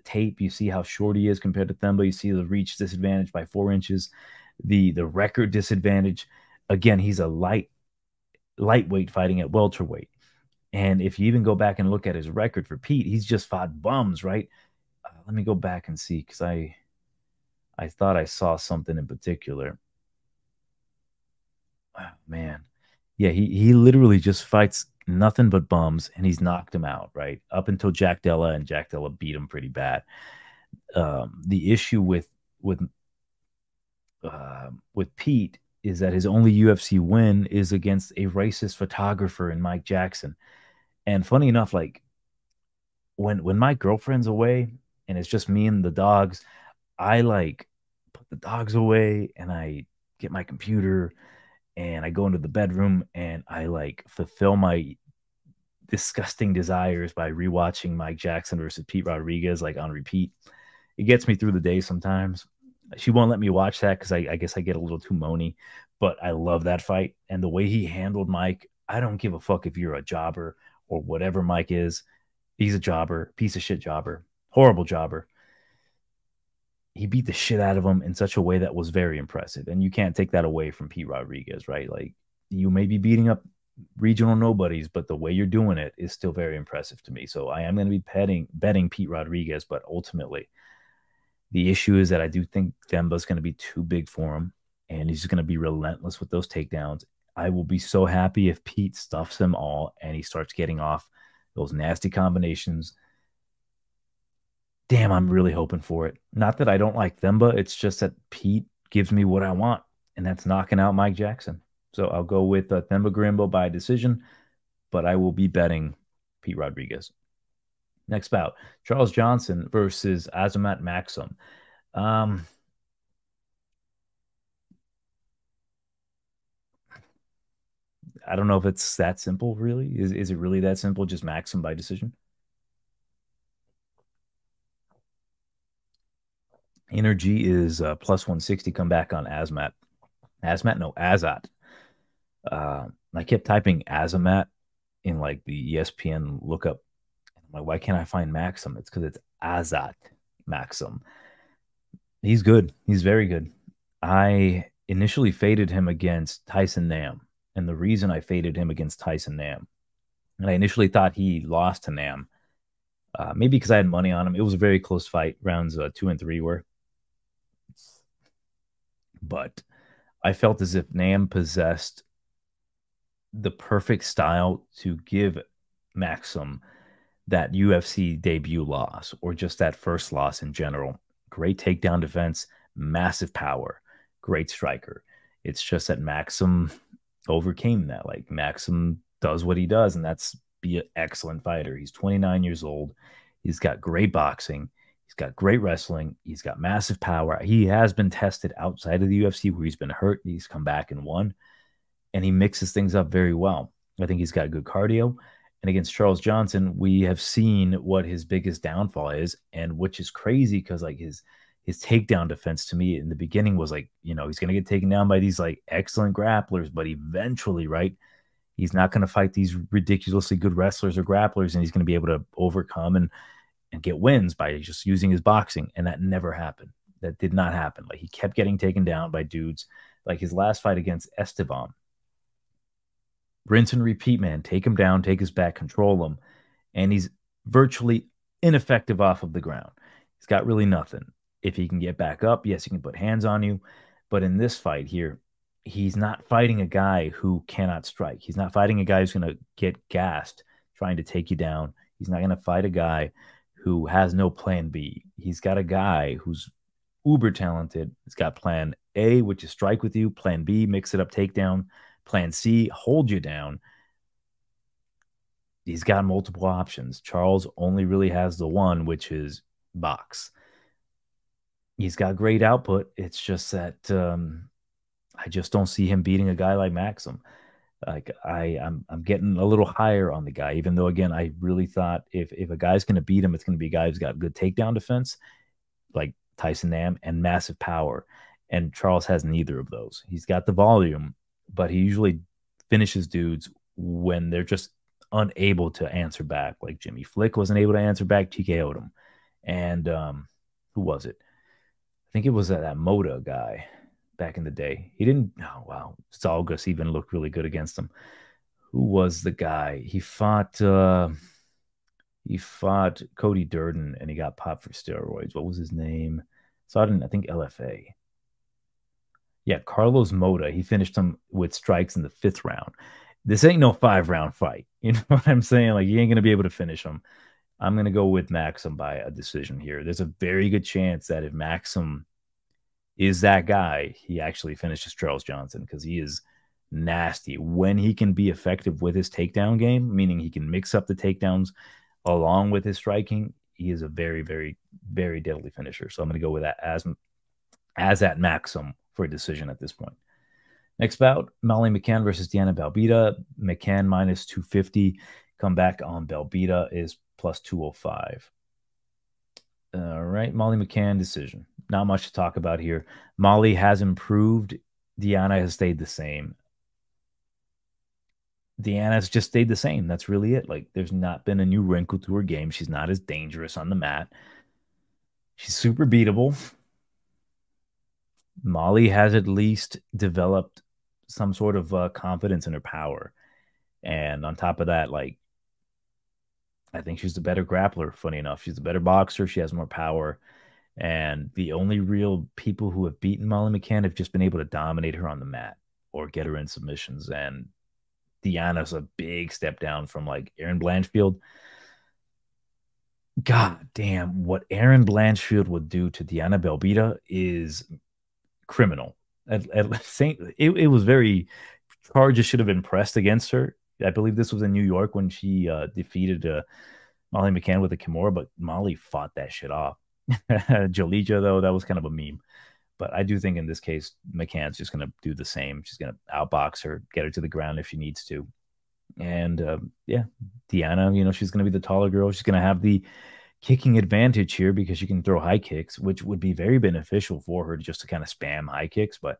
tape, you see how short he is compared to Themba, you see the reach disadvantage by 4 inches, the record disadvantage. Again, he's a lightweight fighting at welterweight. And if you even go back and look at his record for Pete, he's just fought bums, right? Let me go back and see because I thought I saw something in particular. Oh, man. Yeah, he literally just fights nothing but bums and he's knocked him out, right? Up until Jack Della, and Jack Della beat him pretty bad. The issue with Pete is that his only UFC win is against a racist photographer in Mike Jackson. And funny enough, like when my girlfriend's away and it's just me and the dogs, I like put the dogs away and I get my computer and I go into the bedroom and I like fulfill my disgusting desires by rewatching Mike Jackson versus Pete Rodriguez like on repeat. It gets me through the day sometimes. She won't let me watch that because I guess I get a little too moany, but I love that fight and the way he handled Mike. I don't give a fuck if you're a jobber or whatever Mike is. He's a jobber, piece of shit jobber, horrible jobber. He beat the shit out of him in such a way that was very impressive. And you can't take that away from Pete Rodriguez, right? Like you may be beating up regional nobodies, but the way you're doing it is still very impressive to me. So I am going to be betting Pete Rodriguez, but ultimately the issue is that I do think Themba's going to be too big for him and he's going to be relentless with those takedowns. I will be so happy if Pete stuffs them all and he starts getting off those nasty combinations. Damn, I'm really hoping for it. Not that I don't like Themba, it's just that Pete gives me what I want, and that's knocking out Mike Jackson. So I'll go with Themba Gorimbo by decision, but I will be betting Pete Rodriguez. Next bout, Charles Johnson versus Azamat Maksum. Um, I don't know if it's that simple, really. Is it really that simple? Just Maksum by decision? Energy is plus 160. Come back on Azmat. Azmat? No, Azat. I kept typing Azamat in like the ESPN lookup. I'm like, why can't I find Maksum? It's because it's Azat Maksum. He's good. He's very good. I initially faded him against Tyson Nam. And the reason I faded him against Tyson Nam, and I initially thought he lost to Nam, maybe because I had money on him. It was a very close fight. Rounds 2 and 3 were. But I felt as if Nam possessed the perfect style to give Maksum that UFC debut loss or just that first loss in general. Great takedown defense, massive power, great striker. It's just that Maksum overcame that. Like Maksum does what he does, and that's be an excellent fighter. He's 29 years old. He's got great boxing. He's got great wrestling. He's got massive power. He has been tested outside of the UFC where he's been hurt. He's come back and won, and he mixes things up very well. I think he's got good cardio. And against Charles Johnson, we have seen what his biggest downfall is, and which is crazy because like his takedown defense to me in the beginning was like, you know, he's gonna get taken down by these like excellent grapplers, but eventually, right, he's not gonna fight these ridiculously good wrestlers or grapplers, and he's gonna be able to overcome and get wins by just using his boxing. And that never happened. That did not happen. Like he kept getting taken down by dudes. Like his last fight against Esteban, rinse and repeat, man. Take him down, take his back, control him. And he's virtually ineffective off of the ground. He's got really nothing. If he can get back up, yes, he can put hands on you. But in this fight here, he's not fighting a guy who cannot strike. He's not fighting a guy who's going to get gassed trying to take you down. He's not going to fight a guy who has no plan B. He's got a guy who's uber talented. He's got plan A, which is strike with you. Plan B, mix it up, takedown. Plan C, hold you down. He's got multiple options. Charles only really has the one, which is box. He's got great output. It's just that I just don't see him beating a guy like Maksum. Like I'm getting a little higher on the guy, even though again I really thought if a guy's going to beat him, it's going to be a guy who's got good takedown defense, like Tyson Nam, and massive power. And Charles has neither of those. He's got the volume, but he usually finishes dudes when they're just unable to answer back. Like Jimmy Flick wasn't able to answer back, TKO'd him. And who was it? I think it was that Moda guy back in the day. He didn't. Oh wow, Zalgas even looked really good against him. Who was the guy? He fought Cody Durden and he got popped for steroids. What was his name? So I think LFA. Yeah, Carlos Moda. He finished him with strikes in the fifth round. This ain't no 5 round fight. You know what I'm saying? Like, you ain't gonna be able to finish him. I'm gonna go with Maksum by a decision here. There's a very good chance that if Maksum is that guy, he actually finishes Charles Johnson because he is nasty when he can be effective with his takedown game, meaning he can mix up the takedowns along with his striking. He is a very, very, very deadly finisher. So I'm going to go with that as at Maksum for a decision at this point. Next bout, Molly McCann versus Diana Belbita. McCann minus 250. Come back on Belbita is plus 205. All right, Molly McCann decision. Not much to talk about here. Molly has improved. Diana has stayed the same. Diana's just stayed the same. That's really it. Like, there's not been a new wrinkle to her game. She's not as dangerous on the mat. She's super beatable. Molly has at least developed some sort of confidence in her power. And on top of that, like, I think she's the better grappler, funny enough. She's a better boxer. She has more power. And the only real people who have beaten Molly McCann have just been able to dominate her on the mat or get her in submissions. And Diana's a big step down from like Erin Blanchfield. God damn, what Erin Blanchfield would do to Diana Belbita is criminal. At Saint, it was very charges should have been pressed against her. I believe this was in New York when she defeated Molly McCann with a Kimura, but Molly fought that shit off. Jolija, though, that was kind of a meme. But I do think in this case, McCann's just going to do the same. She's going to outbox her, get her to the ground if she needs to. And yeah, Diana, she's going to be the taller girl. She's going to have the kicking advantage here because she can throw high kicks, which would be very beneficial for her just to kind of spam high kicks. But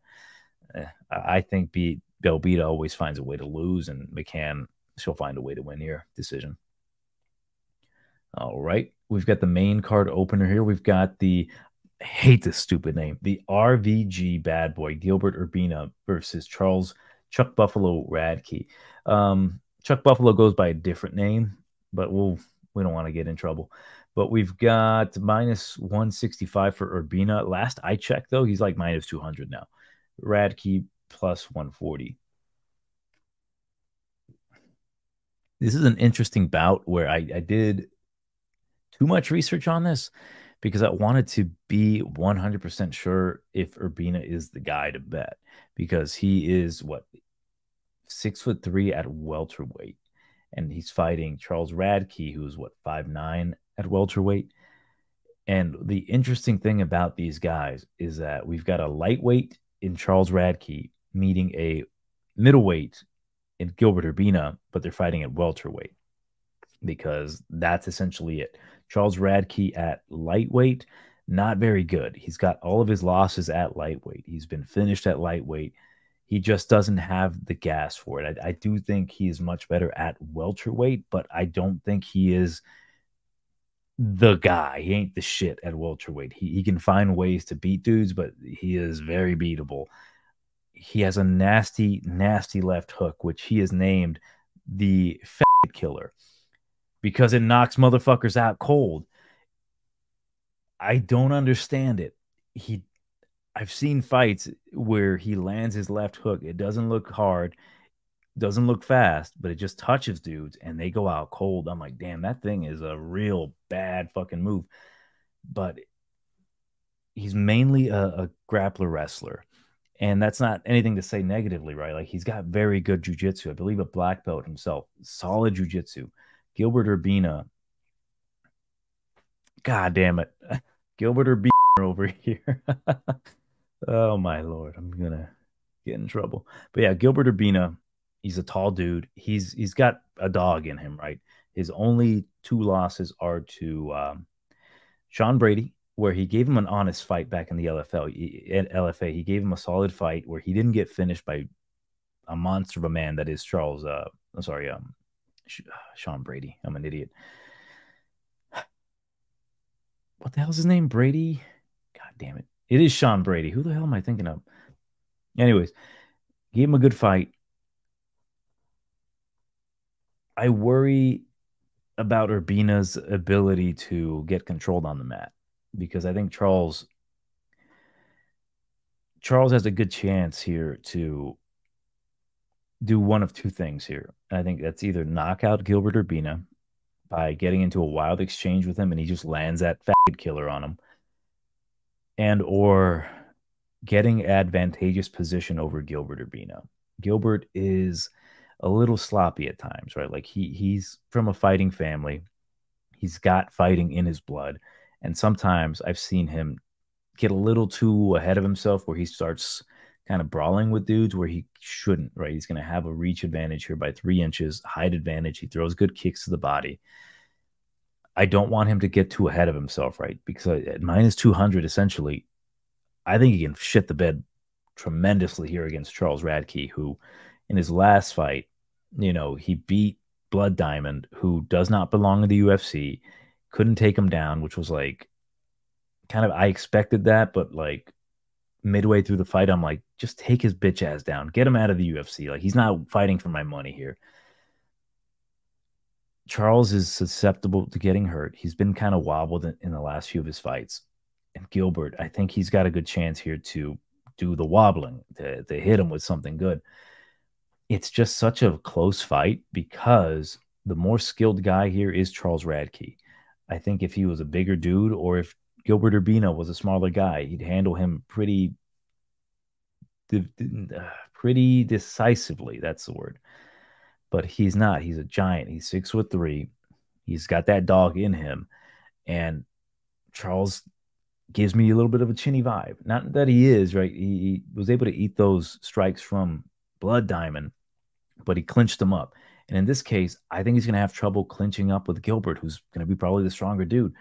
I think Belbita always finds a way to lose, and McCann, she'll find a way to win here. Decision. All right. We've got the main card opener here. We've got I hate this stupid name, the RVG bad boy, Gilbert Urbina versus Chuck Buffalo Radtke. Chuck Buffalo goes by a different name, but we don't want to get in trouble. But we've got minus 165 for Urbina. Last I checked, though, he's like minus 200 now. Radtke plus 140. This is an interesting bout where I did too much research on this because I wanted to be 100% sure if Urbina is the guy to bet because he is 6'3" at welterweight, and he's fighting Charles Radtke, who's 5'9" at welterweight. And the interesting thing about these guys is that we've got a lightweight in Charles Radtke meeting a middleweight in Gilbert Urbina, but they're fighting at welterweight because that's essentially it. Charles Radtke at lightweight, not very good. He's got all of his losses at lightweight. He's been finished at lightweight. He just doesn't have the gas for it. I do think he is much better at welterweight, but I don't think he is the guy. He ain't the shit at welterweight. He can find ways to beat dudes, but he is very beatable. He has a nasty, nasty left hook, which he has named the fat killer because it knocks motherfuckers out cold. I don't understand it. I've seen fights where he lands his left hook. It doesn't look hard, doesn't look fast, but it just touches dudes and they go out cold. I'm like, damn, that thing is a real bad fucking move. But he's mainly a grappler wrestler. And that's not anything to say negatively, right? Like, he's got very good jiu-jitsu. I believe a black belt himself. Solid jiu-jitsu. Gilbert Urbina. God damn it. Gilbert Urbina over here. Oh, my Lord. I'm going to get in trouble. But yeah, Gilbert Urbina He's a tall dude. He's got a dog in him, right? His only two losses are to Sean Brady, where he gave him an honest fight back in the LFL. At LFA, he gave him a solid fight where he didn't get finished by a monster of a man that is Charles. I'm sorry, Sean Brady. I'm an idiot. What the hell's his name? Brady? God damn it. It is Sean Brady. Who the hell am I thinking of? Anyways, gave him a good fight. I worry about Urbina's ability to get controlled on the mat because I think Charles has a good chance here to do one of two things here. And I think that's either knock out Gilbert Urbina by getting into a wild exchange with him and he just lands that fat killer on him, and or getting advantageous position over Gilbert Urbina. Gilbert is a little sloppy at times, right? Like he's from a fighting family. He's got fighting in his blood. And sometimes I've seen him get a little too ahead of himself where he starts kind of brawling with dudes where he shouldn't, right? He's going to have a reach advantage here by 3 inches, height advantage. He throws good kicks to the body. I don't want him to get too ahead of himself, right? Because at minus 200, essentially, I think he can shit the bed tremendously here against Charles Radtke, who in his last fight, he beat Blood Diamond, who does not belong in the UFC, couldn't take him down, which was like kind of, I expected that, but like midway through the fight, I'm like, just take his bitch ass down, get him out of the UFC. Like he's not fighting for my money here. Charles is susceptible to getting hurt. He's been kind of wobbled in the last few of his fights. And Gilbert, I think he's got a good chance here to do the wobbling, to hit him with something good. It's just such a close fight because the more skilled guy here is Charles Radtke. I think if he was a bigger dude or if Gilbert Urbina was a smaller guy, he'd handle him pretty decisively. That's the word. But he's not. He's a giant. He's 6'3". He's got that dog in him. And Charles gives me a little bit of a chinny vibe. Not that he is, right? He was able to eat those strikes from Blood Diamond, but he clinched them up. And in this case, I think he's going to have trouble clinching up with Gilbert, who's going to be probably the stronger dude.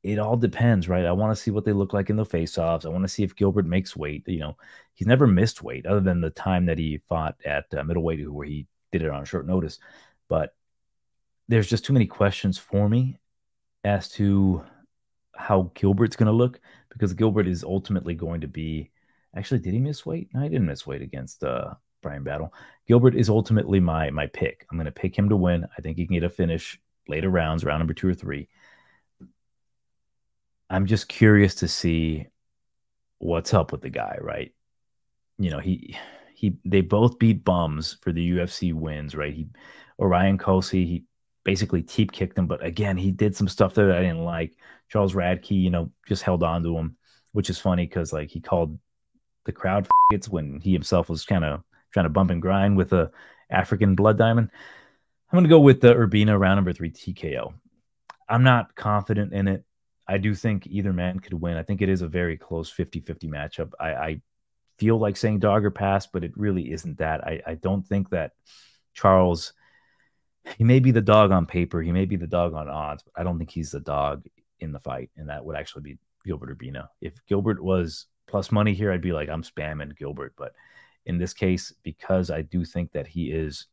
It all depends, right? I want to see what they look like in the face-offs. I want to see if Gilbert makes weight. He's never missed weight other than the time that he fought at middleweight where he did it on short notice. But there's just too many questions for me as to how Gilbert's going to look because Gilbert is ultimately going to be. Actually, did he miss weight? No, he didn't miss weight against Brian Battle. Gilbert is ultimately my pick. I'm going to pick him to win. I think he can get a finish later rounds, round number 2 or 3. I'm just curious to see what's up with the guy, right? They both beat bums for the UFC wins, right? Orion Kosey, he basically teep kicked him, but again, he did some stuff there that I didn't like. Charles Radtke, just held on to him, which is funny because like he called the crowd when he himself was kind of trying to bump and grind with a African Blood Diamond. I'm going to go with the Urbina round number 3 TKO. I'm not confident in it. I do think either man could win. I think it is a very close 50-50 matchup. I feel like saying dog or pass, but it really isn't that. I don't think that Charles, he may be the dog on paper. He may be the dog on odds, but I don't think he's the dog in the fight. And that would actually be Gilbert Urbina. If Gilbert was plus money here, I'd be like, I'm spamming Gilbert. But in this case, because I do think that he is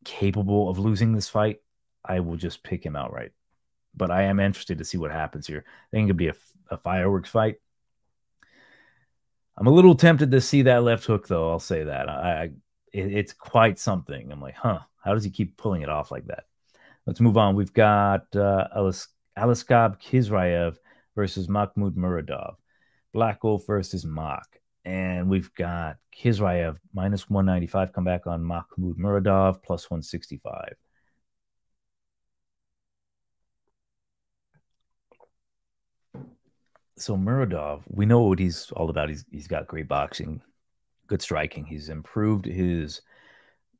capable of losing this fight, I will just pick him outright. But I am interested to see what happens here. I think it could be a fireworks fight. I'm a little tempted to see that left hook, though. I'll say that. It's quite something. I'm like, how does he keep pulling it off like that? Let's move on. We've got Aliskab Khizriev versus Mahmoud Muradov. Black Wolf versus Mak. And we've got Khizriev minus 195 come back on Mahmoud Muradov plus 165. So Muradov, we know what he's all about. He's got great boxing, good striking. He's improved his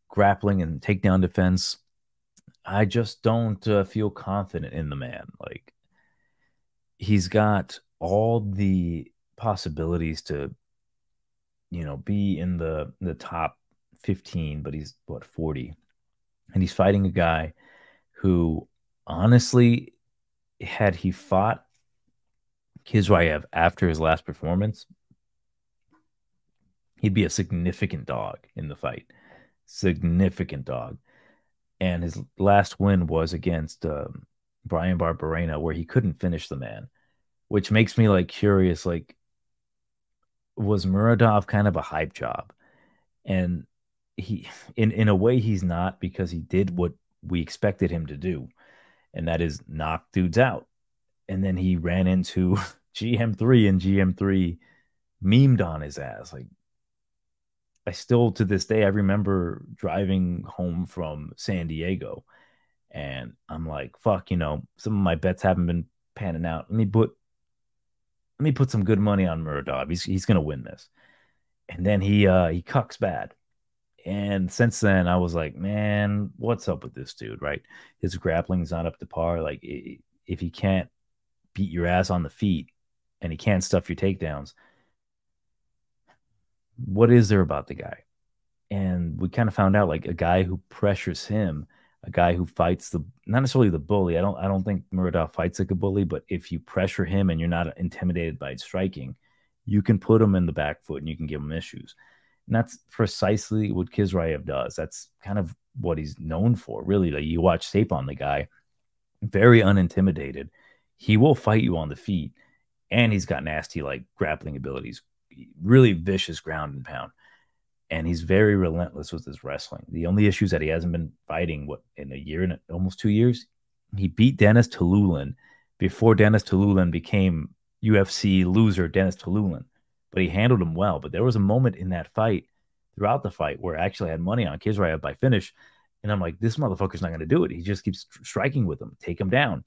grappling and takedown defense. I just don't feel confident in the man. Like he's got all the possibilities to, be in the top 15, but he's what, 40. And he's fighting a guy who, honestly, had he fought Khizriev after his last performance, he'd be a significant dog in the fight. Significant dog. And his last win was against Brian Barberena, where he couldn't finish the man, which makes me like curious. Like, was Muradov kind of a hype job? And he, in a way, he's not, because he did what we expected him to do, and that is knock dudes out. And then he ran into GM3, and GM3 memed on his ass. Like, I still, to this day, I remember driving home from San Diego, and I'm like, fuck, some of my bets haven't been panning out. Let me put some good money on Muradov. He's gonna win this. And then he cucks bad. And since then, I was like, man, what's up with this dude, right? His grappling's not up to par. Like, if he can't beat your ass on the feet and he can't stuff your takedowns, what is there about the guy? And we kind of found out, like, a guy who pressures him, a guy who fights not necessarily the bully. I don't think Muradov fights like a bully, but if you pressure him and you're not intimidated by striking, you can put him in the back foot and you can give him issues. And that's precisely what Khizriev does. That's kind of what he's known for, really. Like, you watch tape on the guy, very unintimidated. He will fight you on the feet, and he's got nasty, like, grappling abilities, really vicious ground and pound. And he's very relentless with his wrestling. The only issue is that he hasn't been fighting, in a year and almost 2 years. He beat Dennis Tululin before Dennis Tululin became UFC loser Dennis Tululin. But he handled him well. But there was a moment in that fight, throughout the fight, where I actually had money on Khizriev by finish. And I'm like, this motherfucker's not going to do it. He just keeps striking with him, take him down.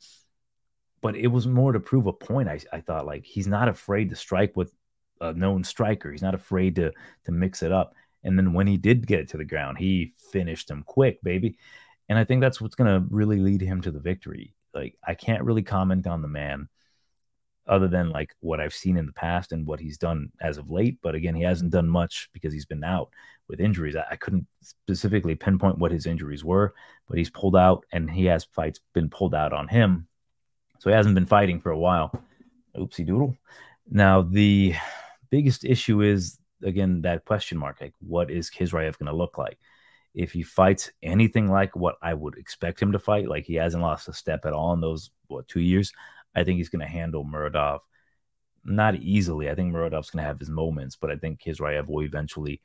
But it was more to prove a point. I thought, like, he's not afraid to strike with a known striker. He's not afraid to mix it up. And then when he did get it to the ground, he finished him quick, baby. And I think that's what's going to really lead him to the victory. Like, I can't really comment on the man other than, like, what I've seen in the past and what he's done as of late. But again, he hasn't done much because he's been out with injuries. I couldn't specifically pinpoint what his injuries were, but he's pulled out, and he has fights been pulled out on him. So he hasn't been fighting for a while. Oopsie doodle. Now, the biggest issue is, again, that question mark. Like, what is Khizriev going to look like? If he fights anything like what I would expect him to fight, like he hasn't lost a step at all in those, 2 years, I think he's going to handle Muradov not easily. I think Muradov's going to have his moments, but I think Khizriev will eventually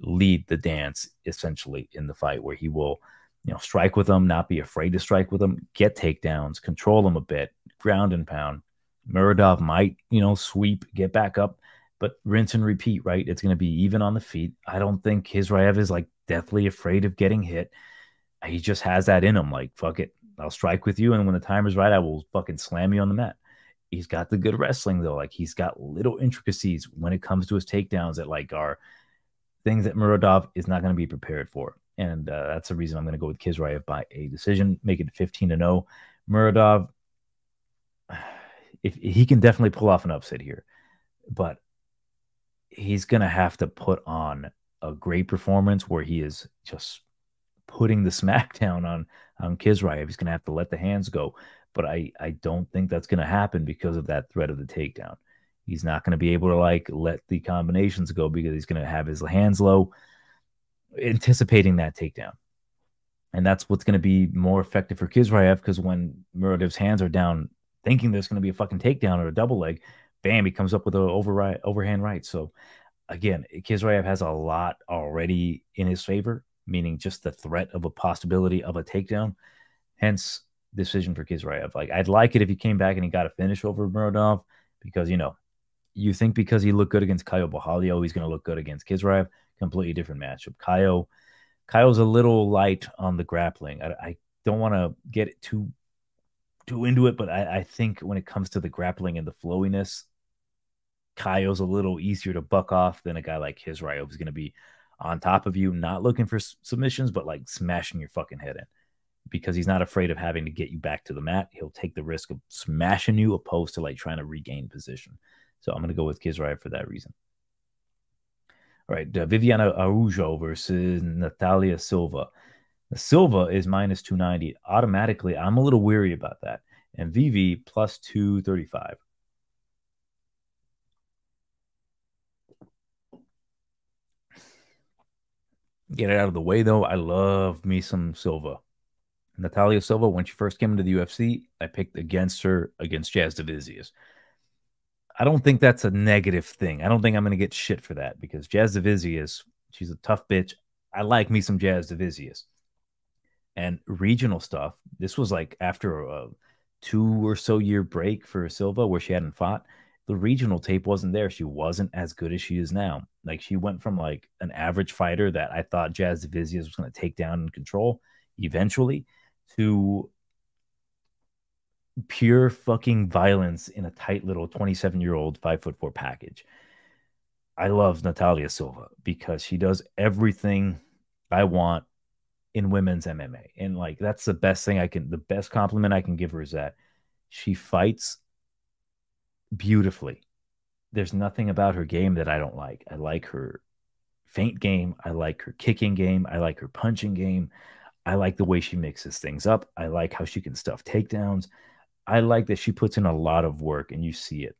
lead the dance, essentially, in the fight, where he will, strike with him, not be afraid to strike with him, get takedowns, control him a bit, ground and pound. Muradov might, sweep, get back up, but rinse and repeat, right? It's going to be even on the feet. I don't think Khizriev is, like, deathly afraid of getting hit. He just has that in him. Like, fuck it, I'll strike with you, and when the time is right, I will fucking slam you on the mat. He's got the good wrestling, though. Like, he's got little intricacies when it comes to his takedowns that, like, are things that Muradov is not going to be prepared for. And that's the reason I'm going to go with Khizriev by a decision, make it 15-0. Muradov, if he can definitely pull off an upset here, but he's going to have to put on a great performance where he is just putting the smackdown on Khizriev. He's going to have to let the hands go. But I don't think that's going to happen because of that threat of the takedown. He's not going to be able to, like, let the combinations go because he's going to have his hands low, anticipating that takedown. And that's what's going to be more effective for Khizriev, because when Muradov's hands are down, thinking there's going to be a fucking takedown or a double leg, bam, he comes up with an overhand right. So again, Khizriev has a lot already in his favor, meaning just the threat of a possibility of a takedown. Hence, decision for Khizriev. Like, I'd like it if he came back and he got a finish over Muradov, because, you think because he looked good against Caio Borralho, he's going to look good against Khizriev. Completely different matchup. Caio's a little light on the grappling. I don't want to get too into it, but I think when it comes to the grappling and the flowiness, Caio's a little easier to buck off than a guy like Khizriev, who's going to be on top of you, not looking for submissions, but, like, smashing your fucking head in, because he's not afraid of having to get you back to the mat. He'll take the risk of smashing you, opposed to, like, trying to regain position. So I'm going to go with Khizriev for that reason. All right, Viviana Araujo versus Natalia Silva. Silva is minus 290. Automatically, I'm a little weary about that. And Vivi plus 235. Get it out of the way, though. I love me some Silva. Natalia Silva, when she first came into the UFC, I picked against her against Jazz Divizius. I don't think that's a negative thing. I don't think I'm going to get shit for that because Jazz Divizius, she's a tough bitch. I like me some Jazz Divizius. And regional stuff, this was like after a 2 or so year break for Silva where she hadn't fought. The regional tape wasn't there. She wasn't as good as she is now. Like she went from like an average fighter that I thought Jazz Divizius was going to take down and control eventually to pure fucking violence in a tight little 27-year-old 5'4" package. I love Natalia Silva because she does everything I want in women's MMA. And like that's the best thing the best compliment I can give her is that she fights beautifully. There's nothing about her game that I don't like. I like her feint game. I like her kicking game. I like her punching game. I like the way she mixes things up. I like how she can stuff takedowns. I like that she puts in a lot of work and you see it.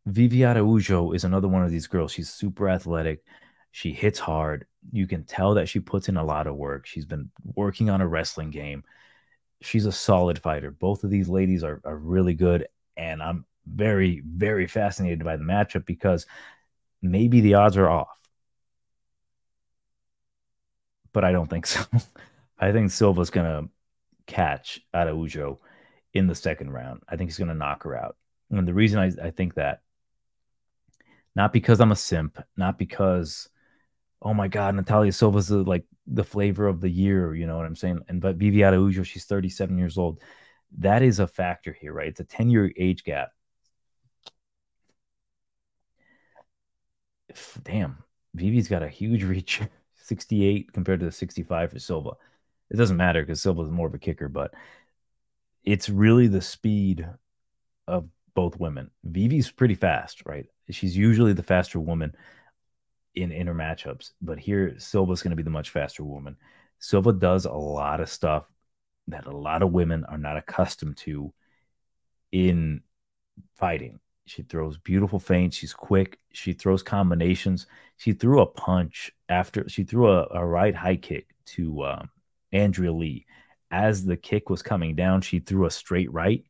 Viviana Ujo is another one of these girls. She's super athletic. She hits hard. You can tell that she puts in a lot of work. She's been working on a wrestling game. She's a solid fighter. Both of these ladies are really good. And I'm very, very fascinated by the matchup because maybe the odds are off, but I don't think so. I think Silva's going to catch Araujo in the second round. I think he's going to knock her out. And the reason I think that, not because I'm a simp, not because, oh my God, Natalia Silva's like the flavor of the year, you know what I'm saying? And but Vivi Araujo, she's 37 years old. That is a factor here, right? It's a 10-year age gap. Damn, Vivi's got a huge reach, 68 compared to the 65 for Silva. It doesn't matter because Silva's more of a kicker, but it's really the speed of both women. Vivi's pretty fast, right? She's usually the faster woman in her matchups, but here Silva's going to be the much faster woman. Silva does a lot of stuff that a lot of women are not accustomed to in fighting. She throws beautiful feints. She's quick. She throws combinations. She threw a punch after she threw a right high kick to Andrea Lee. As the kick was coming down, she threw a straight right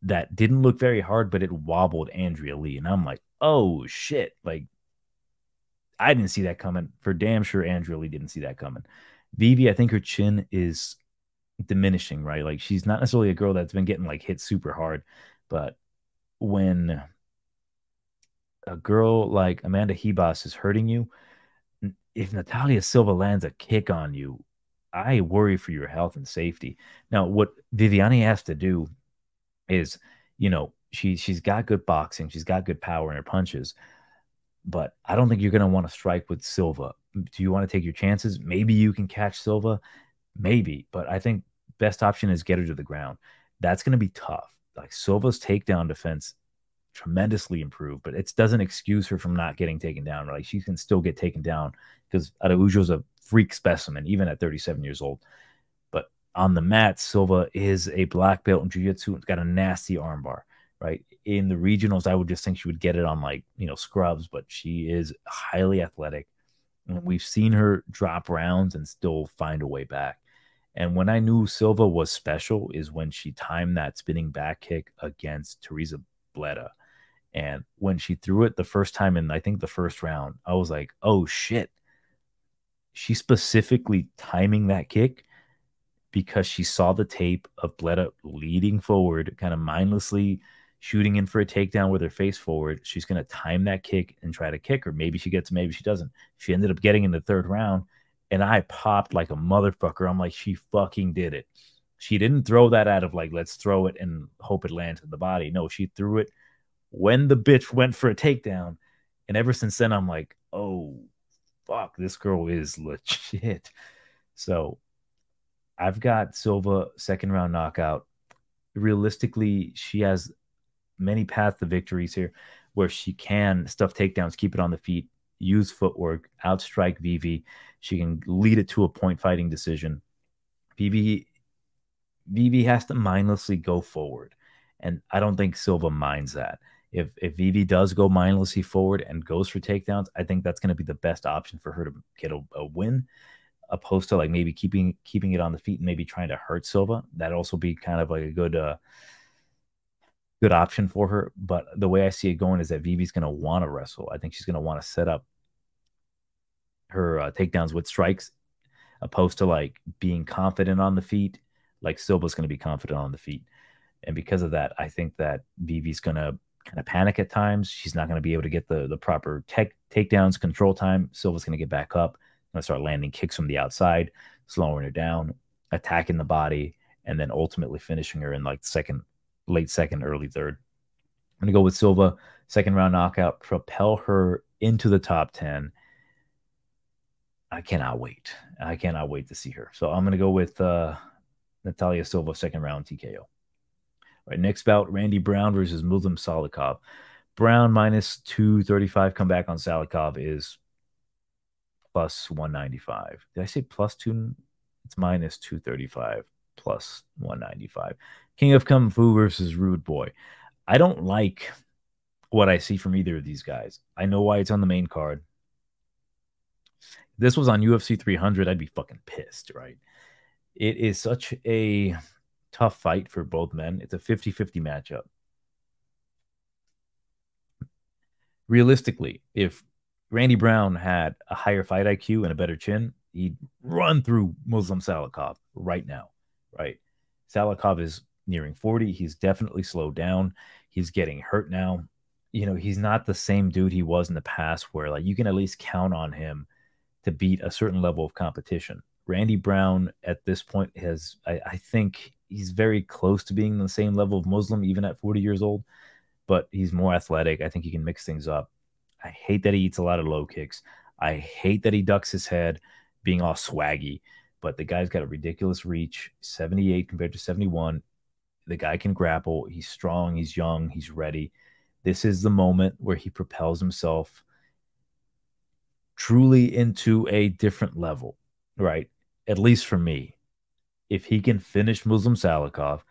that didn't look very hard, but it wobbled Andrea Lee. And I'm like, oh shit. Like, I didn't see that coming. For damn sure, Andrea Lee didn't see that coming. Vivi, I think her chin is diminishing, right? Like, she's not necessarily a girl that's been getting like hit super hard, but when a girl like Amanda Hebos is hurting you, if Natalia Silva lands a kick on you, I worry for your health and safety. Now, what Viviani has to do is, she's got good boxing, she's got good power in her punches, but I don't think you're going to want to strike with Silva. Do you want to take your chances? Maybe you can catch Silva, maybe, but I think best option is get her to the ground. That's going to be tough. Like Silva's takedown defense tremendously improved, but it doesn't excuse her from not getting taken down. Like she can still get taken down because Araujo's a freak specimen, even at 37 years old. But on the mat, Silva is a black belt in jiu-jitsu. It's got a nasty armbar, right? In the regionals, I would just think she would get it on like, scrubs, but she is highly athletic. And we've seen her drop rounds and still find a way back. And when I knew Silva was special is when she timed that spinning back kick against Teresa Bleda. And when she threw it the first time in, I think, the first round, I was like, oh, shit. She's specifically timing that kick because she saw the tape of Bleda leading forward, kind of mindlessly shooting in for a takedown with her face forward. She's going to time that kick and try to kick her. Maybe she gets, maybe she doesn't. She ended up getting in the third round, and I popped like a motherfucker. I'm like, she fucking did it. She didn't throw that out of like, let's throw it and hope it lands in the body. No, she threw it when the bitch went for a takedown. And ever since then, I'm like, oh, fuck, this girl is legit. So I've got Silva second round knockout. Realistically, she has many paths to victories here. where she can stuff takedowns, keep it on the feet, use footwork, outstrike Vivi. She can lead it to a point fighting decision. Vivi has to mindlessly go forward. And I don't think Silva minds that. If Vivi does go mindlessly forward and goes for takedowns, I think that's going to be the best option for her to get a win, opposed to like maybe keeping it on the feet and maybe trying to hurt Silva. That'd also be kind of like a good option for her. But the way I see it going is that Vivi's going to want to wrestle. I think she's going to want to set up her takedowns with strikes, opposed to like being confident on the feet. Like Silva's going to be confident on the feet. And because of that, I think that Vivi's going to kind of panic at times. She's not going to be able to get the proper takedowns, control time. Silva's going to get back up, going to start landing kicks from the outside, slowing her down, attacking the body, and then ultimately finishing her in like late second, early third. I'm going to go with Silva, second round knockout, propel her into the top 10. I cannot wait. I cannot wait to see her. So I'm going to go with Natalia Silva, second round TKO. All right, next bout, Randy Brown versus Muslim Salikhov. Brown minus 235. Comeback on Salikhov is plus 195. Did I say plus 2? It's minus 235 plus 195. King of Kung Fu versus Rude Boy. I don't like what I see from either of these guys. I know why it's on the main card. If this was on UFC 300, I'd be fucking pissed, right? It is such a tough fight for both men. It's a 50-50 matchup. Realistically, if Randy Brown had a higher fight IQ and a better chin, he'd run through Muslim Salikhov right now, right? Salikhov is nearing 40. He's definitely slowed down. He's getting hurt now. You know, he's not the same dude he was in the past where like you can at least count on him to beat a certain level of competition. Randy Brown at this point I think he's very close to being the same level of Muslim, even at 40 years old, but he's more athletic. I think he can mix things up. I hate that he eats a lot of low kicks. I hate that he ducks his head, being all swaggy, but the guy's got a ridiculous reach, 78 compared to 71. The guy can grapple. He's strong. He's young. He's ready. This is the moment where he propels himself truly into a different level, right? At least for me. If he can finish Muslim Salikhov,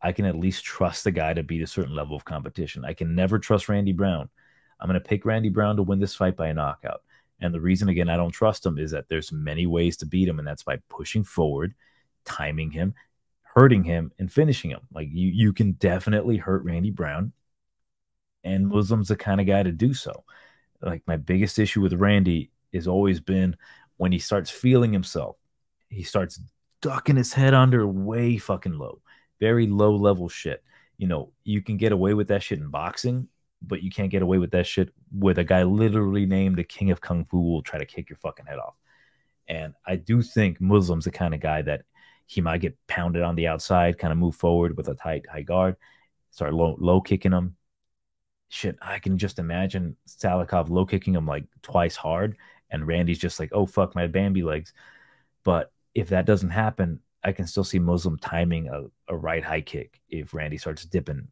I can at least trust the guy to beat a certain level of competition. I can never trust Randy Brown. I'm going to pick Randy Brown to win this fight by a knockout. And the reason, again, I don't trust him is that there's many ways to beat him, and that's by pushing forward, timing him, hurting him, and finishing him. Like you can definitely hurt Randy Brown, and Muslim's the kind of guy to do so. Like my biggest issue with Randy has always been when he starts feeling himself, he starts ducking his head under way fucking low, very low level shit. You know, you can get away with that shit in boxing, but you can't get away with that shit with a guy literally named the King of Kung Fu who will try to kick your fucking head off. And I do think Muslim's the kind of guy that he might get pounded on the outside, kind of move forward with a tight high guard, start low kicking him. Shit, I can just imagine Salikhov low kicking him like twice hard, and Randy's just like, oh fuck my Bambi legs. But if that doesn't happen, I can still see Muslim timing a right high kick if Randy starts dipping.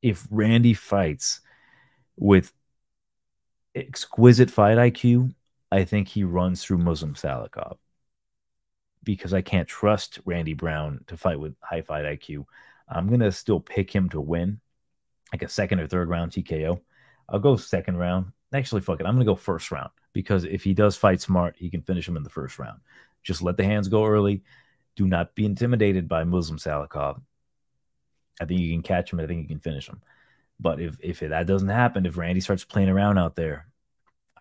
If Randy fights with exquisite fight IQ, I think he runs through Muslim Salikhov, because I can't trust Randy Brown to fight with high fight IQ. I'm going to still pick him to win, like a second or third round TKO. I'll go second round. Actually, fuck it. I'm going to go first round, because if he does fight smart, he can finish him in the first round. Just let the hands go early. Do not be intimidated by Muslim Salikhov. I think you can catch him. I think you can finish him. But if that doesn't happen, if Randy starts playing around out there,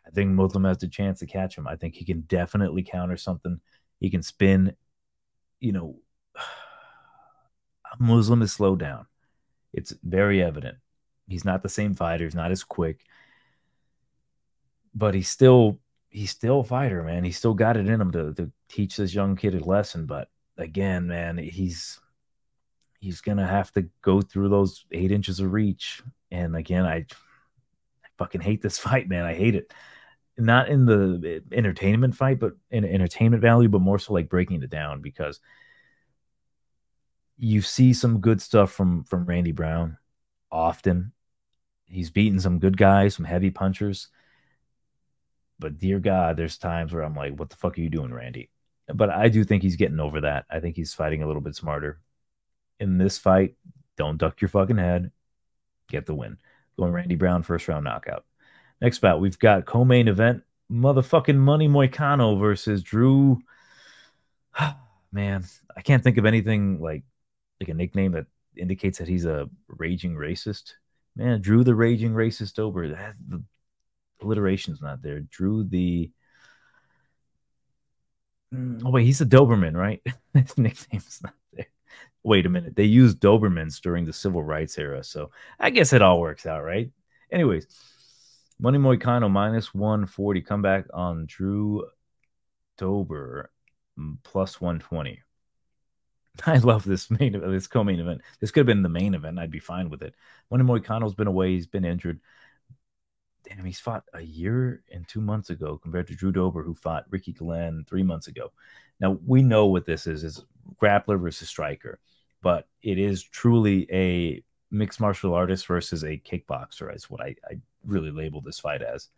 I think Muslim has the chance to catch him. I think he can definitely counter something. He can spin. You know, Muslim is slowed down. It's very evident. He's not the same fighter. He's not as quick. But he's still a fighter, man. He's still got it in him to teach this young kid a lesson. But again, man, he's gonna have to go through those 8 inches of reach. And again, I fucking hate this fight, man. I hate it. Not in the entertainment fight, but in entertainment value, but more so like breaking it down, because you see some good stuff from Randy Brown often, He's beaten some good guys, some heavy punchers. But dear God, there's times where I'm like, what the fuck are you doing, Randy? But I do think he's getting over that. I think he's fighting a little bit smarter. In this fight, don't duck your fucking head. Get the win. Going Randy Brown, first round knockout. Next bout, we've got co-main event, motherfucking Money Moicano versus Drew. Man, I can't think of anything like a nickname that indicates that he's a raging racist. Man, Drew the raging racist Dober. The alliteration's not there. Drew the oh wait, he's a Doberman, right? His nickname's not there. Wait a minute. They used Dobermans during the civil rights era, so I guess it all works out, right? Anyways, Money Moicano minus 140 comeback on Drew Dober plus 120. I love this co-main event. This could have been the main event. I'd be fine with it. Money Moicano's been away. He's been injured. Damn, he's fought a year and 2 months ago compared to Drew Dober, who fought Ricky Glenn 3 months ago. Now, we know what this is grappler versus striker, but it is truly a mixed martial artist versus a kickboxer. Is what I really label this fight as.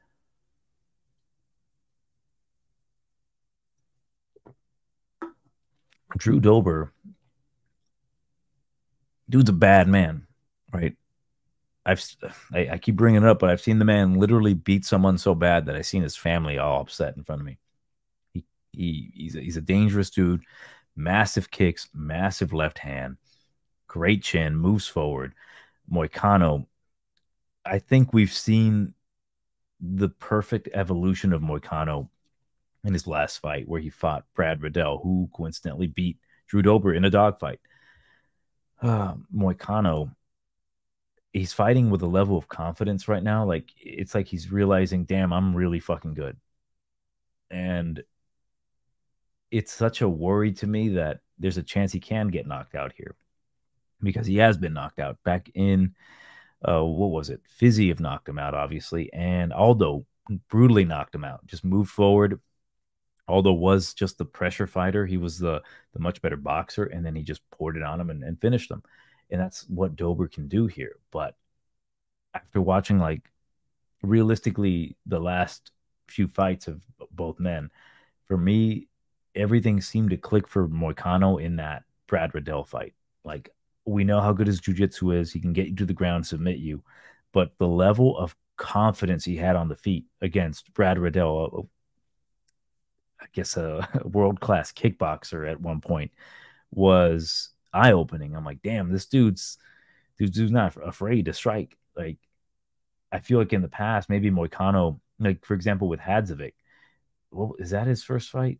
Drew Dober, dude's a bad man, right? I keep bringing it up, but I've seen the man literally beat someone so bad that I've seen his family all upset in front of me. He's a dangerous dude. Massive kicks, massive left hand, great chin, moves forward. Moicano, I think we've seen the perfect evolution of Moicano in his last fight, where he fought Brad Riddell, who coincidentally beat Drew Dober in a dogfight. Moicano, he's fighting with a level of confidence right now. Like it's like he's realizing, damn, I'm really fucking good. And it's such a worry to me that there's a chance he can get knocked out here because he has been knocked out back in what was it? Khizriev knocked him out, obviously, and Aldo brutally knocked him out. Just moved forward. Aldo was just the pressure fighter. He was the much better boxer, and then he just poured it on him and finished him. And that's what Dober can do here. But after watching like realistically the last few fights of both men, for me, everything seemed to click for Moicano in that Brad Riddell fight. Like we know how good his jiu-jitsu is. He can get you to the ground, submit you. But the level of confidence he had on the feet against Brad Riddell, I guess a world-class kickboxer at one point, was eye-opening. I'm like, damn, this dude's not afraid to strike. Like, I feel like in the past, maybe Moicano, like for example with Khizriev, well, is that his first fight?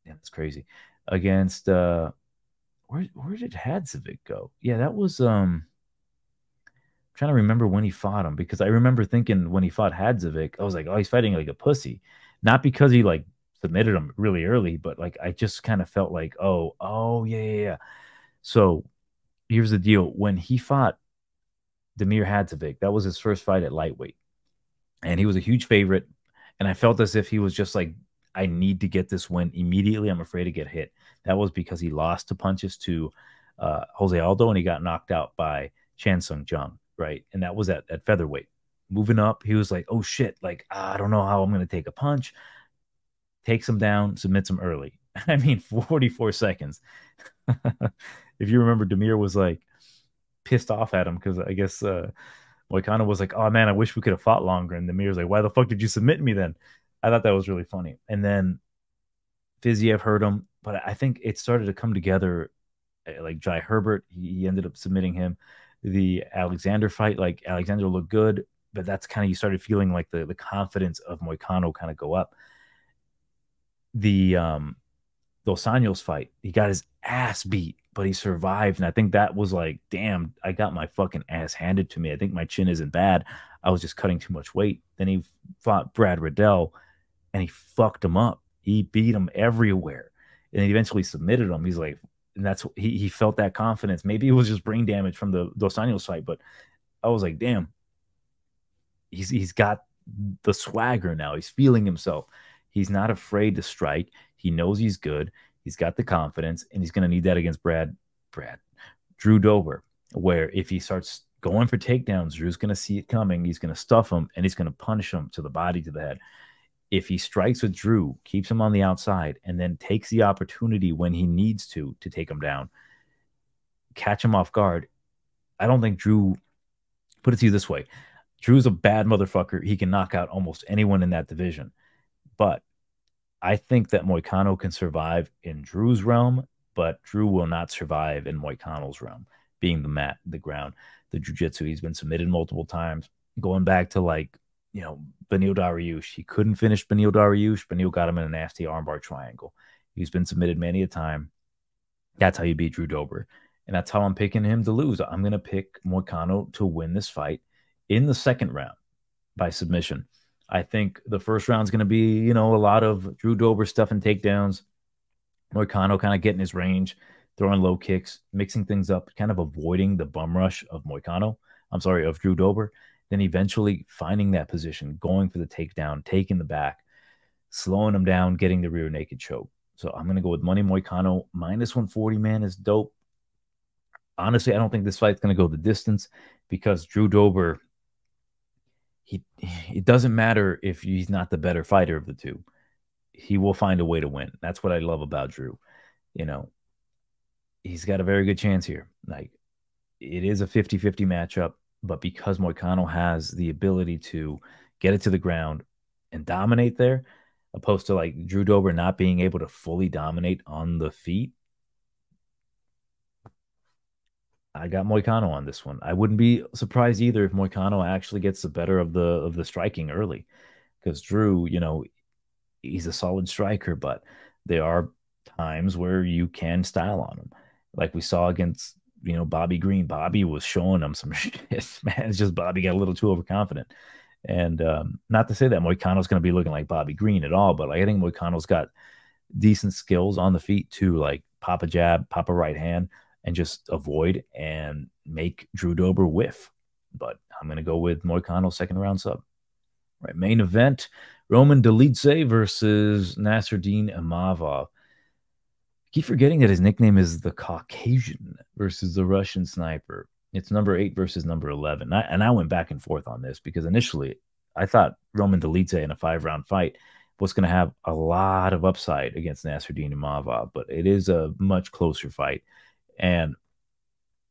Yeah, that's crazy. Against where did Khizriev go? Yeah, that was trying to remember when he fought him, because I remember thinking when he fought Khizriev, I was like, oh, he's fighting like a pussy. Not because he like submitted him really early, but like I just kind of felt like, oh yeah. So here's the deal. When he fought Damir Khizriev, that was his first fight at lightweight. And he was a huge favorite. And I felt as if he was just like, I need to get this win immediately. I'm afraid to get hit. That was because he lost to punches to Jose Aldo, and he got knocked out by Chan Sung Jung, right? And that was at featherweight. Moving up, he was like, oh shit, like, I don't know how I'm going to take a punch. Takes him down, submits him early. I mean, 44 seconds. If you remember, Damir was like pissed off at him because I guess Moicano was like, oh man, I wish we could have fought longer. And Damir's like, why the fuck did you submit me then? I thought that was really funny. And then Khizriev hurt him, but I think it started to come together. Like Jai Herbert, he ended up submitting him. The Alexander fight, like Alexander looked good, but that's kind of, you started feeling like the confidence of Moicano kind of go up. The Dos Anjos fight, he got his ass beat, but he survived. And I think that was like, damn, I got my fucking ass handed to me. I think my chin isn't bad. I was just cutting too much weight. Then he fought Brad Riddell, and he fucked him up. He beat him everywhere, and he eventually submitted him. He's like, and that's he felt that confidence. Maybe it was just brain damage from the Dos Anjos fight, but I was like, damn, he's got the swagger now. He's feeling himself. He's not afraid to strike. He knows he's good. He's got the confidence, and he's going to need that against Drew Dober, where if he starts going for takedowns. Drew's going to see it coming. He's going to stuff him, and he's going to punish him to the body, to the head. If he strikes with Drew, keeps him on the outside, and then takes the opportunity when he needs to take him down, catch him off guard, I don't think Drew, put it to you this way, Drew's a bad motherfucker. He can knock out almost anyone in that division. But I think that Moicano can survive in Drew's realm, but Drew will not survive in Moicano's realm, being the mat, the ground, the jiu-jitsu. He's been submitted multiple times. Going back to, like, you know, Beneil Dariush. He couldn't finish Beneil Dariush. Beneil got him in a nasty armbar triangle. He's been submitted many a time. That's how you beat Drew Dober. And that's how I'm picking him to lose. I'm going to pick Moicano to win this fight in the second round by submission. I think the first round is going to be, you know, a lot of Drew Dober stuff and takedowns. Moicano kind of getting his range, throwing low kicks, mixing things up, kind of avoiding the bum rush of of Drew Dober. Then eventually finding that position, going for the takedown, taking the back, slowing him down, getting the rear naked choke. So I'm going to go with money Moicano. Minus 140, man, is dope. Honestly, I don't think this fight's going to go the distance because Drew Dober, it doesn't matter if he's not the better fighter of the two. He will find a way to win. That's what I love about Drew. You know, he's got a very good chance here. Like, it is a 50-50 matchup, but because Moicano has the ability to get it to the ground and dominate there, opposed to like Drew Dober not being able to fully dominate on the feet, I got Moicano on this one. I wouldn't be surprised either if Moicano actually gets the better of the striking early, because Drew, you know, he's a solid striker, but there are times where you can style on him, like we saw against, you know, Bobby Green. Bobby was showing him some shit. Man, it's just Bobby got a little too overconfident. And not to say that Moicano's going to be looking like Bobby Green at all, but like, I think Moicano's got decent skills on the feet to like pop a jab, pop a right hand, and just avoid and make Drew Dober whiff. But I'm going to go with Moicano second round sub. Right, main event, Roman Dolidze versus Nasruddin Imavov. Keep forgetting that his nickname is the Caucasian versus the Russian Sniper. It's number 8 versus number 11. I went back and forth on this because initially I thought Roman Dolidze in a 5-round fight was going to have a lot of upside against Nasruddin Imavov, but it is a much closer fight. And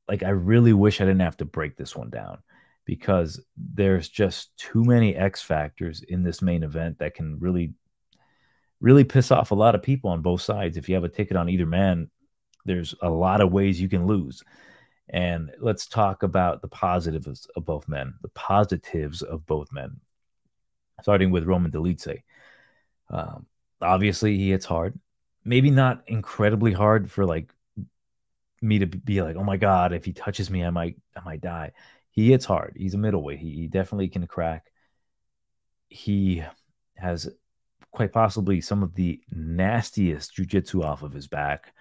like, I really wish I didn't have to break this one down because there's just too many X factors in this main event that can really, really piss off a lot of people on both sides. If you have a ticket on either man, there's a lot of ways you can lose. And let's talk about the positives of both men, starting with Roman Dolidze. Obviously, he hits hard, maybe not incredibly hard for like me to be like, oh my God, if he touches me, I might die. He hits hard. He's a middleweight. He definitely can crack. He has quite possibly some of the nastiest jiu-jitsu off of his back.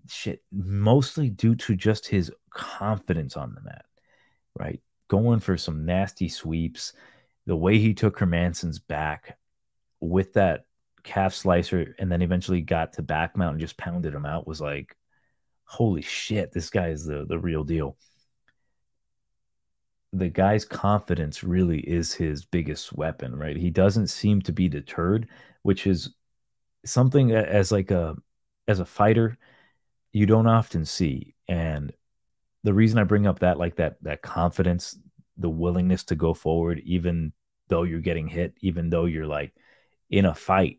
Shit, mostly due to just his confidence on the mat, right? Going for some nasty sweeps. The way he took Hermansson's back with that calf slicer and then eventually got to back mount and just pounded him out was like, holy shit, this guy is the real deal. The guy's confidence really is his biggest weapon, right? He doesn't seem to be deterred, which is something as a fighter you don't often see. And the reason I bring up that confidence, the willingness to go forward, even though you're getting hit, even though you're like in a fight,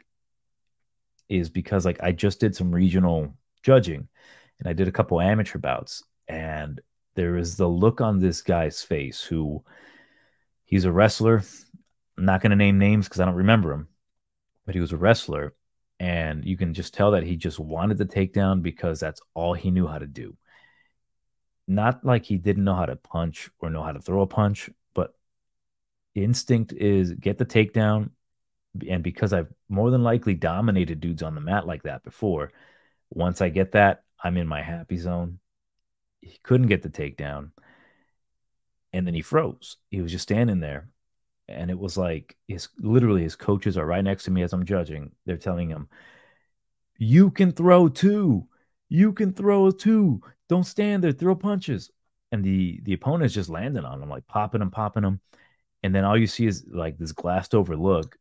is because like I just did some regional judging and I did a couple amateur bouts, and there is the look on this guy's face who he's a wrestler. I'm not going to name names because I don't remember him, but he was a wrestler. And you can just tell that he just wanted the takedown because that's all he knew how to do. Not like he didn't know how to punch or know how to throw a punch, but instinct is get the takedown. And because I've more than likely dominated dudes on the mat like that before, once I get that, I'm in my happy zone. He couldn't get the takedown. And then he froze. He was just standing there. And it was like literally his coaches are right next to me as I'm judging. They're telling him, you can throw too. You can throw too. Don't stand there. Throw punches. and the opponent is just landing on him, like popping him, and then all you see is like this glassed over look,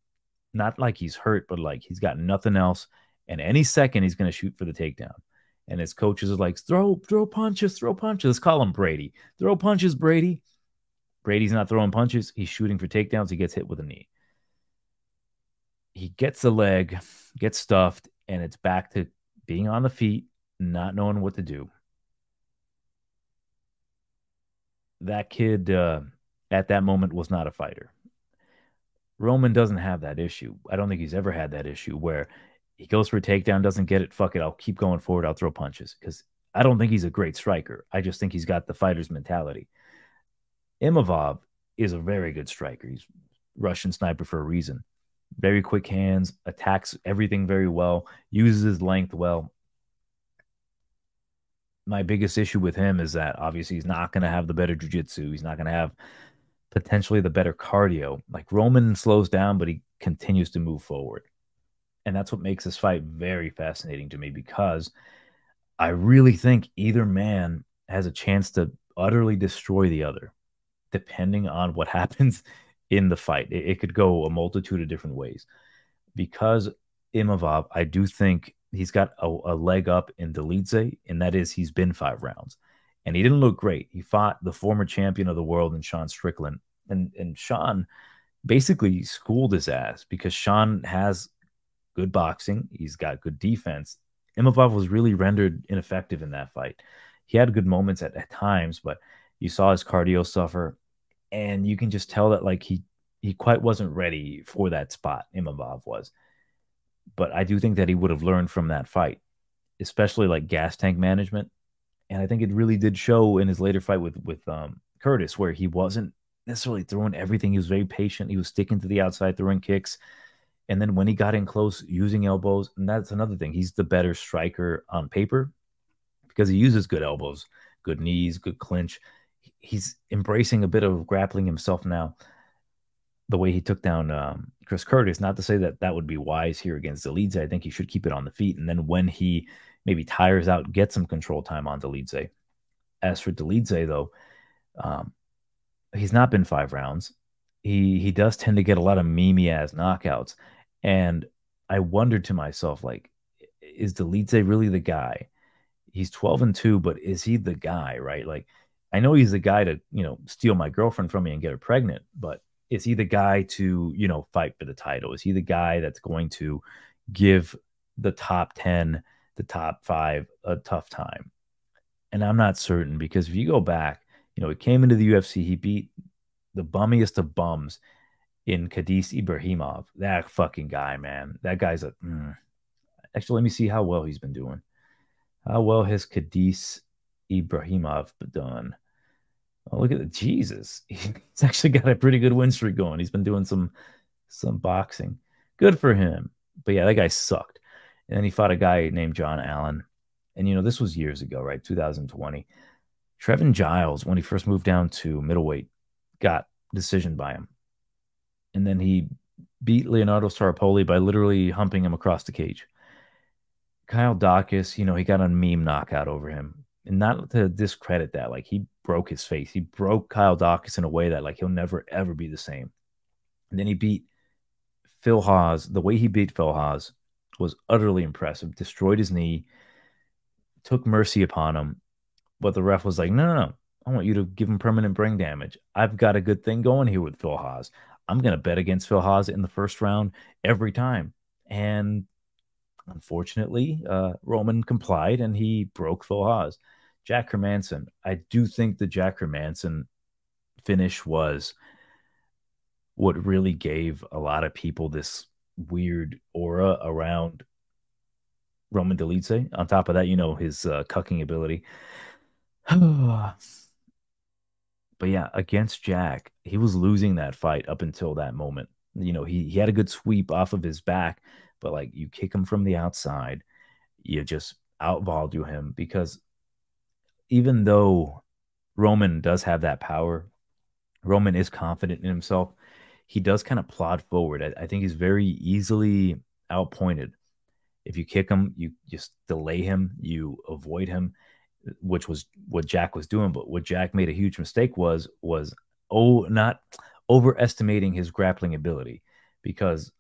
not like he's hurt, but like he's got nothing else, and any second he's going to shoot for the takedown. And his coaches are like, throw punches, throw punches. Let's call him Brady. Throw punches, Brady. Brady's not throwing punches. He's shooting for takedowns. He gets hit with a knee. He gets the leg, gets stuffed, and it's back to being on the feet, not knowing what to do. That kid at that moment was not a fighter. Roman doesn't have that issue. I don't think he's ever had that issue where he goes for a takedown, doesn't get it. Fuck it. I'll keep going forward. I'll throw punches because I don't think he's a great striker. I just think he's got the fighter's mentality. Imavov is a very good striker. He's Russian sniper for a reason. Very quick hands, attacks everything very well, uses his length well. My biggest issue with him is that obviously he's not going to have the better jiu-jitsu. He's not going to have potentially the better cardio. Like Roman slows down, but he continues to move forward. And that's what makes this fight very fascinating to me because I really think either man has a chance to utterly destroy the other, depending on what happens in the fight. It could go a multitude of different ways. Because Imavov, I do think he's got a leg up in Dolidze, and that is he's been 5 rounds. And he didn't look great. He fought the former champion of the world in Sean Strickland. And Sean basically schooled his ass because Sean has good boxing. He's got good defense. Imavov was really rendered ineffective in that fight. He had good moments at times, but you saw his cardio suffer. And you can just tell that like he quite wasn't ready for that spot. Imavov was. But I do think that he would have learned from that fight, especially like gas tank management. And I think it really did show in his later fight with Curtis, where he wasn't necessarily throwing everything. He was very patient. He was sticking to the outside, throwing kicks. And then when he got in close, using elbows, and that's another thing. He's the better striker on paper because he uses good elbows, good knees, good clinch. He's embracing a bit of grappling himself now. The way he took down Chris Curtis, not to say that that would be wise here against Dolidze. I think he should keep it on the feet. And then when he maybe tires out, get some control time on Dolidze. As for Dolidze, though, um, he's not been 5 rounds. He does tend to get a lot of memey ass knockouts. And I wondered to myself, like, is Dolidze really the guy? He's 12-2, but is he the guy, right? Like, I know he's the guy to, steal my girlfriend from me and get her pregnant, but is he the guy to, fight for the title? Is he the guy that's going to give the top 10, the top 5 a tough time? And I'm not certain because if you go back, he came into the UFC, he beat the bummiest of bums in Khizriev Ibrahimov. That fucking guy, man. That guy's Actually, let me see how well he's been doing. How well has Khizriev Ibrahimov done? Oh, look at it. Jesus. He's actually got a pretty good win streak going. He's been doing some boxing. Good for him. But yeah, that guy sucked. And then he fought a guy named John Allen. And this was years ago, right? 2020. Trevin Giles, when he first moved down to middleweight, got decision by him. And then he beat Leonardo Sarapoli by literally humping him across the cage. Kyle Dawkins, he got a meme knockout over him. And not to discredit that, like he broke his face. He broke Kyle Dawkins in a way that like he'll never ever be the same. And then he beat Phil Haas. The way he beat Phil Haas was utterly impressive. Destroyed his knee, took mercy upon him. But the ref was like, no. I want you to give him permanent brain damage. I've got a good thing going here with Phil Haas. I'm going to bet against Phil Haas in the first round every time. And unfortunately, Roman complied and he broke Phil Haas. Jack Hermanson. I do think the Jack Hermanson finish was what really gave a lot of people this weird aura around Roman Dolidze. On top of that, his cucking ability. But yeah, against Jack, he was losing that fight up until that moment. He had a good sweep off of his back, but like you kick him from the outside, you just outvalue him because even though Roman does have that power, Roman is confident in himself. He does kind of plod forward. I think he's very easily outpointed. If you kick him, you just delay him, you avoid him. which was what Jack was doing. But what Jack made a huge mistake was not overestimating his grappling ability, because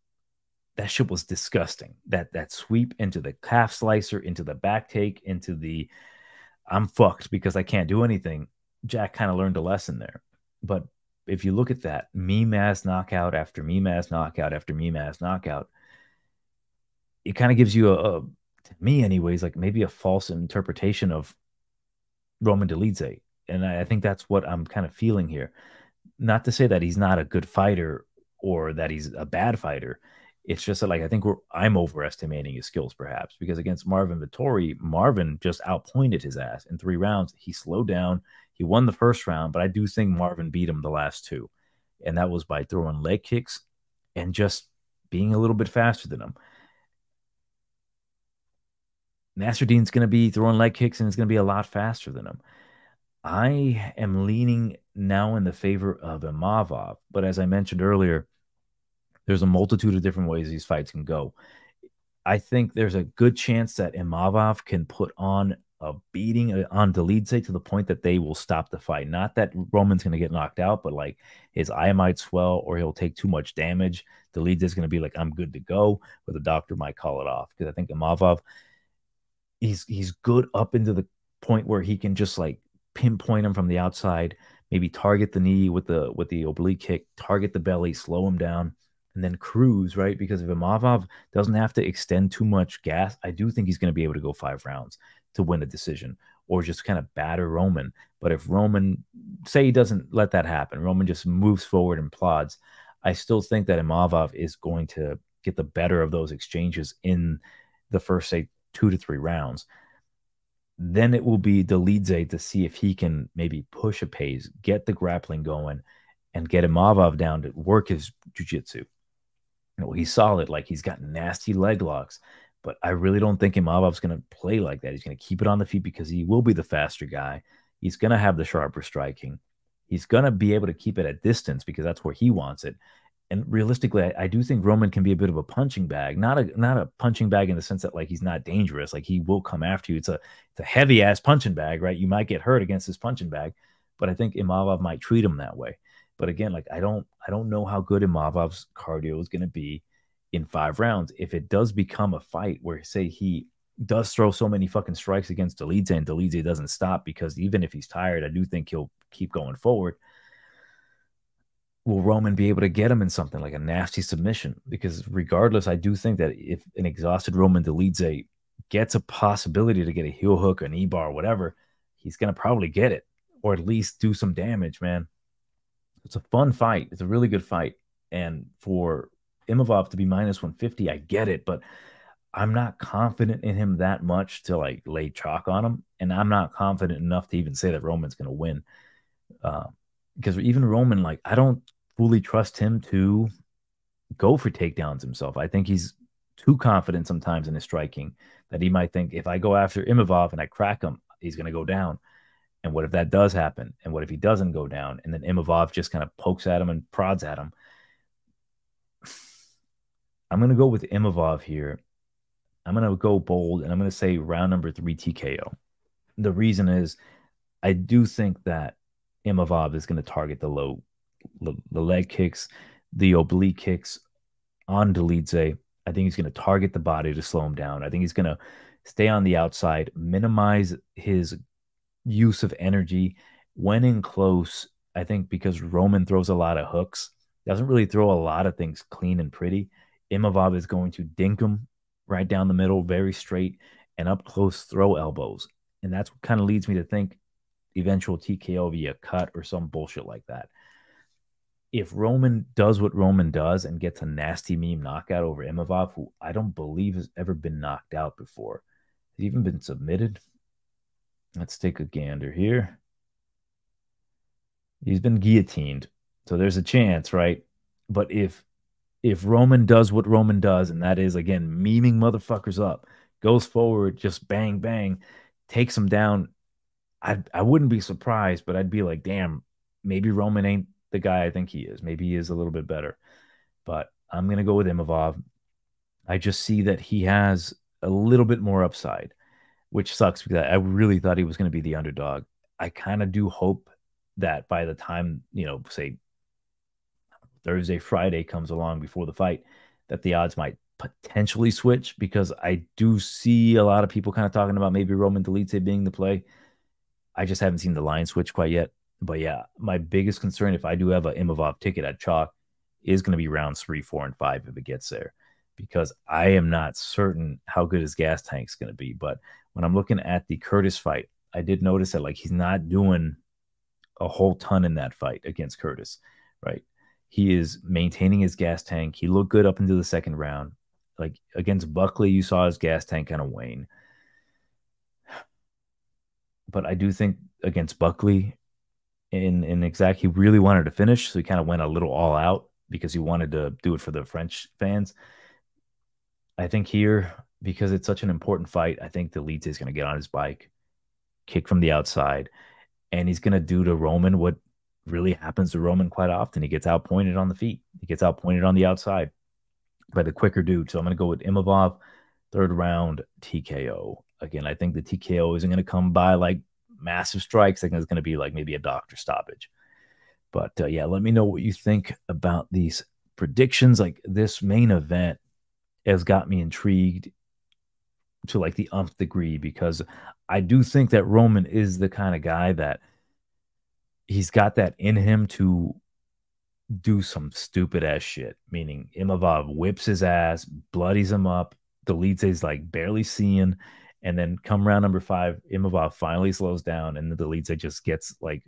that shit was disgusting. That sweep into the calf slicer, into the back take, into the I'm fucked because I can't do anything. Jack kind of learned a lesson there. But if you look at that meme ass knockout after meme ass knockout after meme ass knockout, it kind of gives you to me anyways, like maybe a false interpretation of Roman Dolidze. And I think that's what I'm kind of feeling here. Not to say that he's not a good fighter or that he's a bad fighter. It's just that, like, I think I'm overestimating his skills, perhaps, because against Marvin Vettori, Marvin just outpointed his ass in 3 rounds. He slowed down. He won the first round, but I do think Marvin beat him the last two. And that was by throwing leg kicks and just being a little bit faster than him. Nasruddin's going to be throwing leg kicks and it's going to be a lot faster than him. I am leaning now in the favor of Imavov, but as I mentioned earlier, there's a multitude of different ways these fights can go. I think there's a good chance that Imavov can put on a beating on Dolidze to the point that they will stop the fight. Not that Roman's going to get knocked out, but like his eye might swell or he'll take too much damage. Dolidze is going to be like, I'm good to go, but the doctor might call it off, because I think Imavov, he's good up into the point where he can just like pinpoint him from the outside, maybe target the knee with the oblique kick, target the belly, slow him down, and then cruise, right? Because if Imavov doesn't have to extend too much gas, I do think he's going to be able to go 5 rounds to win a decision or just kind of batter Roman. But if Roman, say he doesn't let that happen, Roman just moves forward and plods, I still think that Imavov is going to get the better of those exchanges in the first, say, 2 to 3 rounds. Then it will be Dolidze to see if he can maybe push a pace, get the grappling going, and get Imavov down to work his jiu-jitsu. He's solid. Like, he's got nasty leg locks, but I really don't think Imavov's going to play like that. He's going to keep it on the feet because he will be the faster guy. He's going to have the sharper striking. He's going to be able to keep it at distance because that's where he wants it. And realistically, I do think Roman can be a bit of a punching bag, not a punching bag in the sense that like he's not dangerous. Like, he will come after you. It's a heavy ass punching bag, right? You might get hurt against this punching bag, but I think Imavov might treat him that way. But again, like, I don't know how good Imavov's cardio is going to be in 5 rounds. If it does become a fight where, say, he does throw so many fucking strikes against Dolidze and Dolidze doesn't stop, because even if he's tired, I do think he'll keep going forward. Will Roman be able to get him in something like a nasty submission? Because regardless, I do think that if an exhausted Roman Dolidze gets a possibility to get a heel hook, an E-bar, whatever, he's going to probably get it, or at least do some damage, man. It's a fun fight. It's a really good fight. And for Imavov to be minus 150, I get it, but I'm not confident in him that much to like lay chalk on him. And I'm not confident enough to even say that Roman's going to win. Because even Roman, like, I don't fully trust him to go for takedowns himself. I think he's too confident sometimes in his striking that he might think, if I go after Imavov and I crack him, he's going to go down. And what if that does happen? And what if he doesn't go down? And then Imavov just kind of pokes at him and prods at him. I'm going to go with Imavov here. I'm going to go bold, and I'm going to say round number 3 TKO. The reason is I do think that Imavov is going to target the leg kicks, the oblique kicks on Dolidze. I think he's going to target the body to slow him down. I think he's going to stay on the outside, minimize his use of energy when in close. I think because Roman throws a lot of hooks, doesn't really throw a lot of things clean and pretty. Imavov is going to dink him right down the middle, very straight, and up close throw elbows. And that's what kind of leads me to think eventual TKO via cut or some bullshit like that. If Roman does what Roman does and gets a nasty meme knockout over Imavov, who I don't believe has ever been knocked out before, has even been submitted. Let's take a gander here. He's been guillotined, so there's a chance, right? But if Roman does what Roman does, and that is, again, memeing motherfuckers up, goes forward, just bang, bang, takes him down, I wouldn't be surprised, but I'd be like, damn, maybe Roman ain't the guy I think he is. Maybe he is a little bit better. But I'm going to go with Imavov. I just see that he has a little bit more upside. which sucks because I really thought he was going to be the underdog. I kind of do hope that by the time, say Thursday, Friday comes along before the fight, that the odds might potentially switch because I do see a lot of people kind of talking about maybe Roman Dolidze being the play. I just haven't seen the line switch quite yet. But yeah, my biggest concern if I do have a Imavov ticket at chalk is going to be rounds 3, 4, and 5 if it gets there, because I am not certain how good his gas tank's going to be. But when I'm looking at the Curtis fight, I did notice that like he's not doing a whole ton in that fight against Curtis, right? He is maintaining his gas tank. He looked good up into the second round. Like against Buckley, you saw his gas tank kind of wane. But I do think against Buckley in exact, he really wanted to finish, so he kind of went a little all out because he wanted to do it for the French fans. I think here, because it's such an important fight, I think the lead is going to get on his bike, kick from the outside, and he's going to do to Roman what really happens to Roman quite often. He gets outpointed on the feet. He gets outpointed on the outside by the quicker dude. So I'm going to go with Imavov, third round TKO. Again, I think the TKO isn't going to come by like massive strikes. I think it's going to be like maybe a doctor stoppage. But yeah, let me know what you think about these predictions. Like this main event has got me intrigued to like the umph degree because I do think that Roman is the kind of guy that he's got that in him to do some stupid ass shit. Meaning Imavov whips his ass, bloodies him up. Dolidze's like barely seeing, and then come round number 5, Imavov finally slows down, and the Dolidze just gets like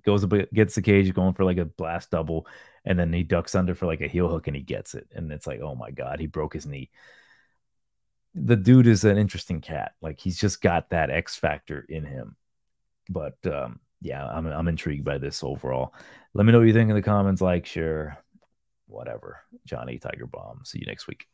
goes a bit, gets the cage going for like a blast double, and then he ducks under for like a heel hook and he gets it, and it's like, oh my god, he broke his knee. The dude is an interesting cat. Like he's just got that X factor in him. But yeah, I'm intrigued by this overall. Let me know what you think in the comments. Like, share, whatever. Johnny TigerBomb. See you next week.